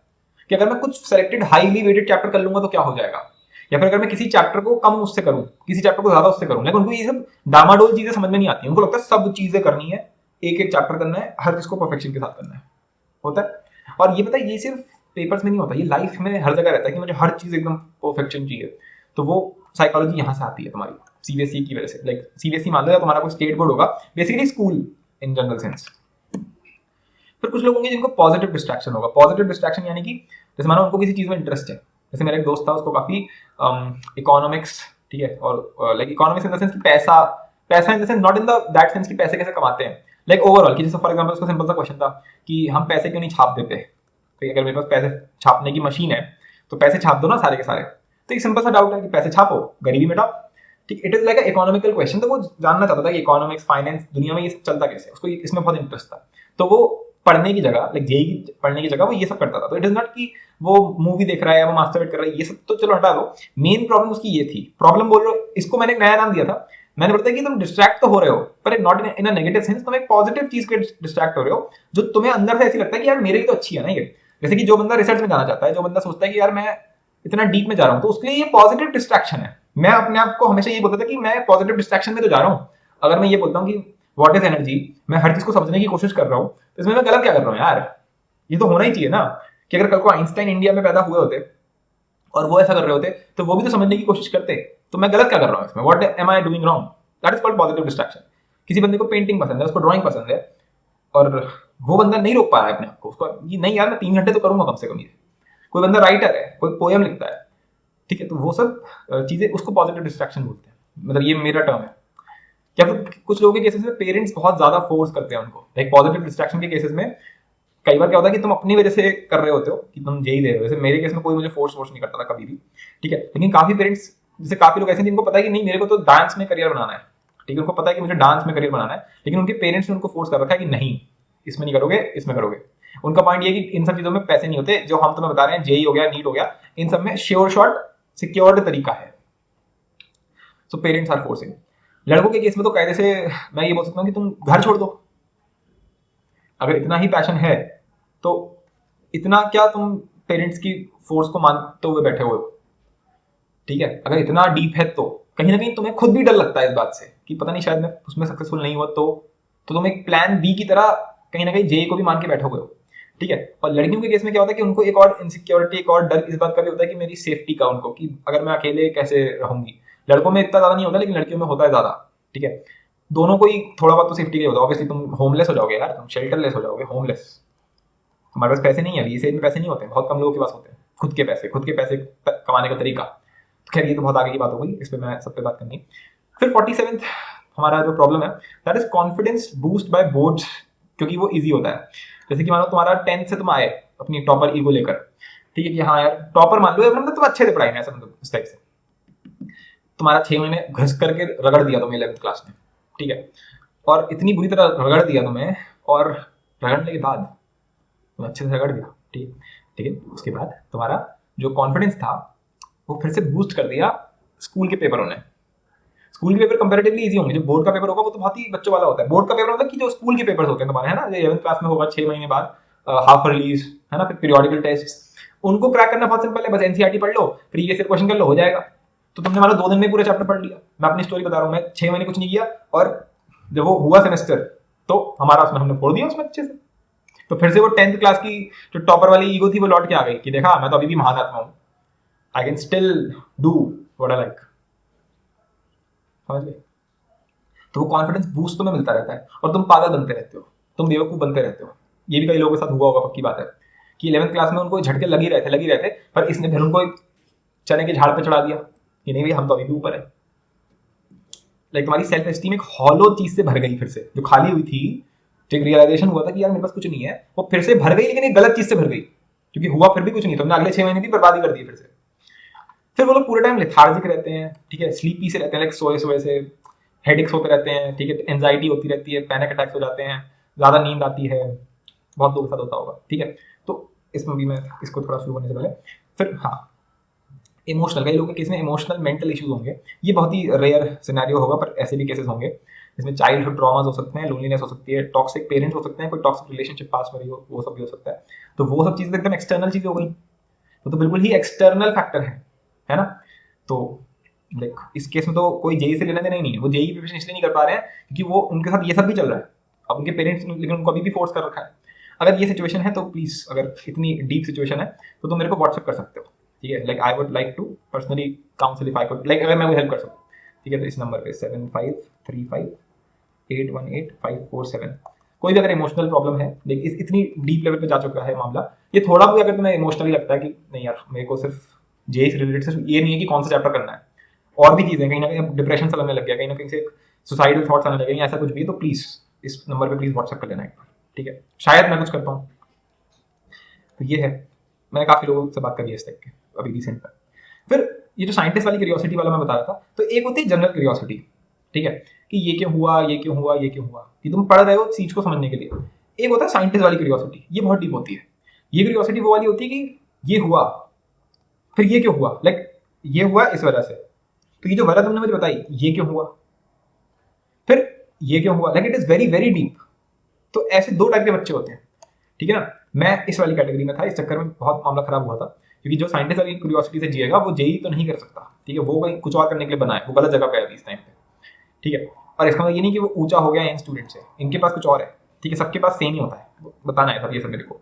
कि अगर मैं कुछ सेलेक्टेड हाईली वेटेड चैप्टर कर लूंगा तो क्या हो जाएगा, या फिर अगर मैं किसी चैप्टर को कम उससे करूं, किसी चैप्टर को ज्यादा उससे करूं, लेकिन उनको ये सब डामाडोल चीजें समझ में नहीं आती, उनको लगता है सब चीजें करनी है, एक एक चैप्टर करना है, हर चीज को परफेक्शन के साथ करना है, होता है। और ये पता है, ये सिर्फ पेपर्स में नहीं होता, ये लाइफ में हर जगह रहता है कि मुझे हर चीज एकदम परफेक्शन चाहिए। तो वो साइकोलॉजी यहाँ से आती है तुम्हारी सीबीएसई की वजह से। लाइक सीबीएसई मान लो या तुम्हारा कोई स्टेट बोर्ड होगा, basically school in general sense. फिर कुछ लोग होंगे जिनको पॉजिटिव डिस्ट्रैक्शन होगा। पॉजिटिव डिस्ट्रैक्शन यानी कि जैसे मानो उनको किसी चीज में इंटरेस्ट है, जैसे मेरा एक दोस्त था, उसको काफी इकोनॉमिक्स, ठीक है, और like economics in the sense कि पैसा, पैसा in the sense not in the that sense कि पैसे कैसे कमाते हैं, लाइक ओवरऑल, कि जैसे फॉर एग्जांपल उसका सिंपल सा क्वेश्चन था कि हम पैसे क्यों नहीं छाप देते, तो अगर मेरे पास पैसे छापने की मशीन है तो पैसे छाप दो ना सारे के सारे। तो एक सिंपल सा डाउट है कि पैसे छापो, गरीबी मिटाओ, ठीक। It is like economical question. तो वो जानना चाहता था कि इकोनॉमिक्स, फाइनेंस, दुनिया में ये सब चलता कैसे, उसको इसमें बहुत इंटरेस्ट था। तो वो पढ़ने की जगह, लाइक जेई की पढ़ने की जगह वो ये सब करता था। तो इट इज नॉट कि वो मूवी देख रहा है या वो मास्टरबेट कर रहा है, ये सब तो चलो हटा दो। मेन प्रॉब्लम उसकी ये थी, प्रॉब्लम बोल रहे हो, इसको मैंने एक नया नाम दिया था, मैंने बताया कि तुम डिस्ट्रैक्ट तो हो रहे हो, पर not in a negative sense, तुम एक पॉजिटिव चीज के डिस्ट्रैक्ट हो रहे हो जो तुम्हें अंदर से ऐसी लगता है कि यार मेरे लिए तो अच्छी है ना ये। जैसे कि जो बंदा रिसर्च में जाना चाहता है, जो बंदा सोचता है कि यार मैं इतना डीप में जा रहा हूँ, तो उसके लिए ये पॉजिटिव डिस्ट्रैक्शन है। मैं अपने आप को हमेशा ये बोलता था कि मैं पॉजिटिव डिस्ट्रैक्शन में तो जा रहा हूँ। अगर मैं ये बोलता हूँ कि व्हाट इज एनर्जी, मैं हर चीज को समझने की कोशिश कर रहा हूँ, तो इसमें मैं गलत क्या कर रहा हूँ यार। ये तो होना ही चाहिए ना कि अगर कल को आइंस्टाइन इंडिया में पैदा हुए होते और वो ऐसा कर रहे होते तो वो भी तो समझने की कोशिश करते, तो मैं गलत क्या कर रहा हूँ इसमें, what am I doing wrong. That is called positive distraction. किसी बंदे को पेंटिंग पसंद है, उसको ड्राइंग पसंद है, और वो बंदा नहीं रोक पा रहा है अपने आप को, उसको ये नहीं यार मैं 3 घंटे तो करूंगा कम से कम ये। कोई बंदा राइटर है, कोई पोएम लिखता है, ठीक है, तो वो सब चीजें उसको पॉजिटिव डिस्ट्रैक्शन बोलते हैं, मतलब ये मेरा टर्म है। या फिर कुछ लोगों के केसेस में पेरेंट्स बहुत ज्यादा फोर्स करते हैं उनको, लाइक पॉजिटिव डिस्ट्रैक्शन के केसेस में कई बार क्या होता है कि तुम अपनी वजह से कर रहे होते हो कि तुम जेई दे रहे हो। जैसे मेरे केस में कोई मुझे फोर्स नहीं करता था कभी भी, ठीक है, लेकिन काफी पेरेंट्स, जैसे काफी लोग ऐसे हैं जिनको पता है कि नहीं मेरे को तो डांस में करियर बनाना है, ठीक है, उनको पता है कि मुझे डांस में करियर बनाना है, लेकिन उनके पेरेंट्स ने उनको फोर्स कर रखा है कि नहीं इसमें नहीं करोगे, इसमें करोगे। उनका पॉइंट ये कि इन सब चीजों में पैसे नहीं होते, जो हम तुम्हें बता रहे हैं, जेई हो गया, नीट हो गया, इन सब में श्योर शॉट सिक्योर्ड तरीका है। So parents are forcing. लड़कों के केस में तो कायदे से मैं ये बोल सकता हूँ कि तुम घर छोड़ दो, अगर इतना ही पैशन है तो इतना क्या तुम पेरेंट्स की फोर्स को मानते हुए बैठे हुए हो, ठीक है। अगर इतना डीप है तो कहीं ना कहीं तुम्हें खुद भी डर लगता है इस बात से कि पता नहीं शायद मैं उसमें सक्सेसफुल नहीं हुआ, तो तुम एक प्लान बी की तरह कहीं ना कहीं जेई को भी मान के बैठे हुए हो, ठीक है। और लड़कियों के केस में क्या होता है कि उनको एक और इनसिक्योरिटी, एक और डर इस बात का भी होता है कि मेरी सेफ्टी का, उनको कि अगर मैं अकेले कैसे रहूंगी। लड़कों में इतना ज्यादा नहीं होता, लेकिन लड़कियों में होता है ज्यादा, ठीक है। दोनों को ही थोड़ा बहुत तो सेफ्टी का होता है। ऑब्वियसली तुम होमलेस हो जाओगे यार, तुम शेल्टरलेस हो जाओगे, होमलेस, तुम्हारे पास पैसे नहीं है, अभी इस एज में पैसे नहीं होते, बहुत कम लोगों के पास होते हैं खुद के पैसे कमाने का तरीका। खैर ये तो बहुत आगे की बात हो गई, इस पर मैं सब पे बात करनी। फिर 47th हमारा जो प्रॉब्लम है, that is confidence boost by boards, क्योंकि वो इजी होता है। जैसे कि मानो तुम्हारा 10th से तुम आए अपनी टॉपर ईगो लेकर, ठीक है, कि हाँ यार टॉपर मान लो, या फिर मतलब तुम अच्छे थे पढ़ाई में, ऐसा मतलब इस टाइप से तुम्हारा 6 महीने घस करके रगड़ दिया तुम्हें 11th क्लास में, ठीक है, और इतनी बुरी तरह रगड़ दिया तुम्हें, और रगड़ने के बाद तुम अच्छे से रगड़ दिया, ठीक है, उसके बाद तुम्हारा जो कॉन्फिडेंस था वो फिर से बूस्ट कर दिया स्कूल के पेपरों ने। स्कूल के पेपर कंपैरेटिवली इजी होंगे, जो बोर्ड का पेपर होगा वो तो बहुत ही बच्चों वाला होता है। बोर्ड का पेपर मतलब कि जो स्कूल के पेपर्स होते हैं तुम्हारे, है ना, 11th क्लास में होगा 6 महीने बाद, हाफ रिलीज, है ना, फिर पीरियोडिकल टेस्ट, उनको क्रैक करना बहुत सिंपल है, बस एनसीईआरटी पढ़ लो, प्रीवियस ईयर क्वेश्चन कर लो, हो जाएगा। तो तुमने मान लो 2 दिन में पूरा चैप्टर पढ़ लिया। मैं अपनी स्टोरी बता रहा हूँ, मैं 6 महीने कुछ नहीं किया, और जब वो हुआ सेमेस्टर तो हमारा उसमें हमने फोड़ दिया उसमें अच्छे से। तो फिर से वो 10th क्लास की जो टॉपर वाली ईगो थी वो लौट के आ गई कि देखा मैं तो अभी भी महान आत्मा हूँ, I can still do what I like, समझ गए। तो वो कॉन्फिडेंस बूस्ट तुम्हें मिलता रहता है, और तुम पागल बनते रहते हो, तुम बेवकूफ बनते रहते हो। ये भी कई लोगों के साथ हुआ होगा, पक्की बात है, कि 11th क्लास में उनको झटके लग ही रहे थे, पर इसने फिर उनको एक चने के झाड़ पे चढ़ा दिया कि नहीं भाई हम तो अभी भी ऊपर है। लाइक तुम्हारी सेल्फ एस्टीम एक हॉलो चीज से भर गई, फिर से जो खाली हुई थी, जो एक रियलाइजेशन हुआ था कि यार मेरे पास कुछ नहीं है, वो फिर से भर गई, लेकिन एक गलत चीज से भर गई, क्योंकि हुआ फिर भी कुछ नहीं, तुमने अगले 6 महीने भी बर्बादी कर दी फिर से। फिर वो लोग पूरे टाइम लेथार्जिक रहते हैं, ठीक है, स्लीपी से रहते हैं, लाइक सोए से, हेडेक्स होते रहते हैं, ठीक है, एंजाइटी होती रहती है, पैनिक अटैक्स हो जाते हैं, ज्यादा नींद आती है, बहुत लोगों के साथ होता होगा, ठीक है। तो इसमें भी मैं इसको थोड़ा शुरू करने से पहले, फिर हाँ, इमोशनल, कई लोगों के केस में इमोशनल मेंटल इश्यूज होंगे। ये बहुत ही रेयर सिनेरियो होगा, पर ऐसे भी केसेस होंगे जिसमें चाइल्डहुड ट्रॉमास हो सकते हैं, लोनलीनेस हो सकती है, टॉक्सिक पेरेंट्स हो सकते हैं, कोई टॉक्सिक रिलेशनशिप पास में रही हो, वो सब भी हो सकता है। तो वो सब चीज़ें एकदम एक्सटर्नल चीज़ें हो गई, वो तो बिल्कुल ही एक्सटर्नल फैक्टर है ना। तो देख इस केस में तो कोई जेई से लेना देना ही नहीं है, वो जेई प्रिपरेशन इसलिए नहीं कर पा रहे हैं क्योंकि वो उनके साथ ये सब भी चल रहा है। अब उनके पेरेंट्स लेकिन उनको अभी भी फोर्स कर रखा है। अगर ये सिचुएशन है तो प्लीज़, अगर इतनी डीप सिचुएशन है तो तुम मेरे को व्हाट्सअप कर सकते हो, ठीक है। Like I would like to personally counsel if I could, like अगर मैं कोई हेल्प कर सकूँ, ठीक है। तो इस नंबर पे 7535818547, कोई भी अगर इमोशनल प्रॉब्लम है, देख इस इतनी डीप लेवल पे जा चुका है मामला, ये थोड़ा भी अगर तुम्हें इमोशनली लगता है कि नहीं यार मेरे को सिर्फ जेई से रिलेटेड सिर्फ ये नहीं है कि कौन सा चैप्टर करना है, और भी चीज़ें, कहीं ना कहीं डिप्रेशन से लगने लग गया, कहीं ना कहीं से सुसाइडल थॉट्स आने लगे, ऐसा कुछ भी है, तो प्लीज़ इस नंबर पे प्लीज़ व्हाट्सअप कर लेना एक बार, ठीक है। शायद मैं कुछ कर पाऊँ। तो ये है, मैंने काफ़ी लोगों से बात करी है इस टाइप के अभी रिसेंट में। फिर ये जो साइंटिस्ट वाली क्यूरियोसिटी वाला मैं बता रहा था, तो एक होती है जनरल क्यूरियोसिटी, ठीक है, कि ये क्यों हुआ, ये क्यों हुआ, ये क्यों हुआ, कि तुम पढ़ रहे हो चीज़ को समझने के लिए। एक होता है साइंटिस्ट वाली क्यूरियोसिटी, ये बहुत डीप होती है। ये क्यूरियोसिटी वो वाली होती है कि ये हुआ, फिर ये क्यों हुआ, लाइक ये हुआ इस वजह से, तो ये जो वजह तुमने मुझे बताई ये क्यों हुआ, फिर ये क्यों हुआ, like it is very very deep. तो ऐसे दो टाइप के बच्चे होते हैं, ठीक है ना। मैं इस वाली कैटेगरी में था, इस चक्कर में बहुत मामला खराब हुआ था, क्योंकि जो साइंटिस्ट वाली क्यूरियोसिटी से जिएगा वो जेई तो नहीं कर सकता, ठीक है। वो कहीं कुछ और करने के लिए बना है, वो गलत जगह पे है अभी इस टाइम पे, ठीक है। और इसका मतलब ये नहीं कि वो ऊंचा हो गया इन स्टूडेंट से, इनके पास कुछ और है, ठीक है। सबके पास सेम ही होता है, बताना है सब ये सब मेरे को।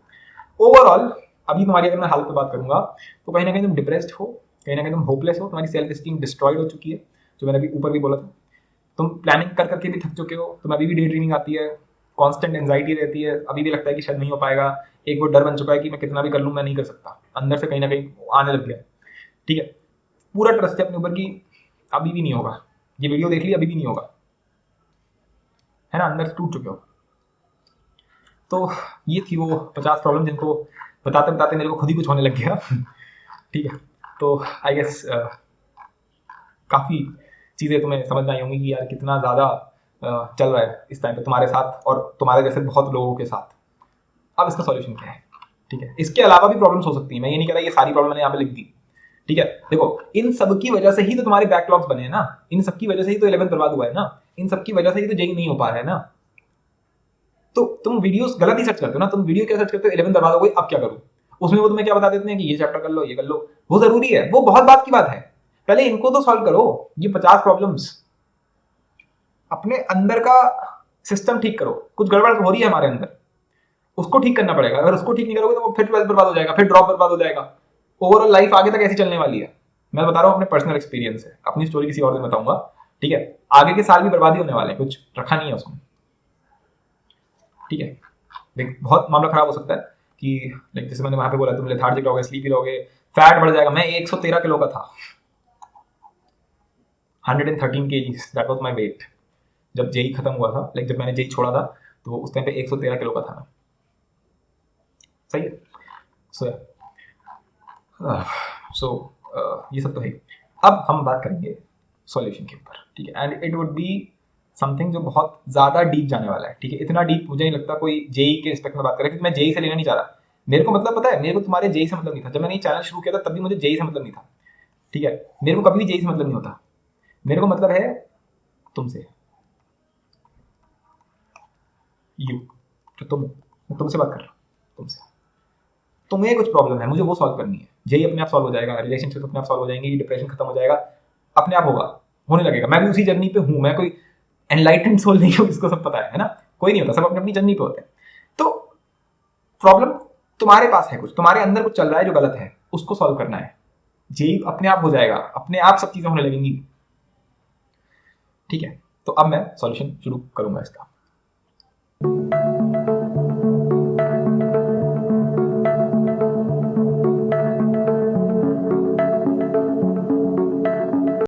ओवरऑल अभी तुम्हारी अगर मैं हालत पे बात करूंगा तो कहीं ना कहीं तुम डिप्रेस्ड हो, कहीं ना कहीं तुम होपलेस हो, तुम्हारी सेल्फ एस्टीम डिस्ट्रॉयड हो चुकी है, जो मैंने अभी ऊपर भी बोला था। तुम प्लानिंग कर करके भी थक चुके हो, तुम्हें अभी भी डे ड्रीमिंग आती है, कांस्टेंट एंजाइटी रहती है, अभी भी लगता है कि शायद नहीं हो पाएगा। एक वो डर बन चुका है कि मैं कितना भी कर लूँ मैं नहीं कर सकता, अंदर से कहीं ना कहीं आने लग गया, ठीक है। पूरा ट्रस्ट है अपने ऊपर कि अभी भी नहीं होगा, ये वीडियो देख ली अभी भी नहीं होगा, है ना, अंदर से टूट चुके हो। तो ये थी वो 50 प्रॉब्लम जिनको बताते बताते मेरे को खुद ही कुछ होने लग गया ठीक है। तो आई गेस काफ़ी चीज़ें तुम्हें समझ में आई होंगी कि यार कितना ज़्यादा चल रहा है इस टाइम पे तुम्हारे साथ और तुम्हारे जैसे बहुत लोगों के साथ। अब इसका सॉल्यूशन क्या है, ठीक है। इसके अलावा भी प्रॉब्लम्स हो सकती है, मैं ये नहीं कह रहा ये सारी प्रॉब्लम मैंने यहाँ पे लिख दी, ठीक है। देखो इन सब की वजह से ही तो तुम्हारे बैकलॉग्स बने हैं ना, इन सब की वजह से ही तो 11th बर्बाद हुआ है ना, इन सब की वजह से ही तो जेई नहीं हो पा रहा है ना। तो तुम वीडियोस गलत ही सर्च करते हो ना, तुम वीडियो क्या सर्च करते हो 11th बर्बाद हो गई अब क्या करूं, उसमें वो तुम्हें क्या बता देते हैं कि ये चैप्टर कर लो, ये कर लो, वो जरूरी है, वो बहुत बात की बात है, पहले इनको तो सॉल्व करो। ये 50 प्रॉब्लम्स अपने अंदर का सिस्टम ठीक करो, कुछ गड़बड़ हो रही है हमारे अंदर, उसको ठीक करना पड़ेगा। अगर उसको ठीक नहीं करोगे तो वो फिर 12th बर्बाद हो जाएगा, फिर ड्रॉप बर्बाद हो जाएगा, ओवरऑल लाइफ आगे तक ऐसी चलने वाली है। मैं बता रहा हूँ अपने पर्सनल एक्सपीरियंस है, अपनी स्टोरी किसी और दिन बताऊंगा, ठीक है। आगे के साल भी बर्बादी होने वाले हैं, कुछ रखा नहीं है उसमें, ठीक है। देख बहुत मामला खराब हो सकता है कि लाइक जैसे मैंने वहां पे बोला तुम लेथार्जिक रहोगे, स्लीपी रहोगे, फैट बढ़ जाएगा। मैं 113 किलो का था, 113 kgs, that was my weight जब जेई खत्म हुआ था, लाइक जब मैंने जेई छोड़ा था तो उस टाइम पे 113 किलो का था मैं, सही है। सो ये सब तो है। अब हम बात करेंगे सॉल्यूशन के ऊपर, ठीक है। And it would be something जो बहुत ज़्यादा डीप जाने वाला है, ठीक है। इतना डीप मुझे नहीं लगता कोई जेई के रिस्पेक्ट में बात करे, क्योंकि मैं जेई से लेना नहीं चाह रहा। मेरे को मतलब पता है, मेरे को तुम्हारे जेई से मतलब नहीं था। जब मैंने ये चैनल शुरू किया था तब भी मुझे जेई से मतलब नहीं था, ठीक है। मेरे को कभी भी जेई से मतलब नहीं होता, मेरे को मतलब है तुमसे, यू, जो तुम, मैं तुमसे बात कर रहा हूँ, तुमसे। तुम्हें कुछ प्रॉब्लम है, मुझे वो सॉल्व करनी है। जेई अपने आप सॉल्व हो जाएगा, रिलेशनशिप अपने आप सॉल्व हो जाएंगी, डिप्रेशन खत्म हो जाएगा, अपने आप होगा, होने लगेगा। मैं भी उसी जर्नी पे हूँ, मैं कोई एनलाइटेंड सोल नहीं हूँ, इसको सब पता है ना। कोई नहीं होता, सब अपनी अपनी जर्नी पे होते हैं। तो प्रॉब्लम तुम्हारे पास है, कुछ तुम्हारे अंदर कुछ चल रहा है जो गलत है, उसको सॉल्व करना है। जेई अपने आप हो जाएगा, अपने आप सब चीजें होने लगेंगी, ठीक है। तो अब मैं सॉल्यूशन शुरू करूंगा इसका।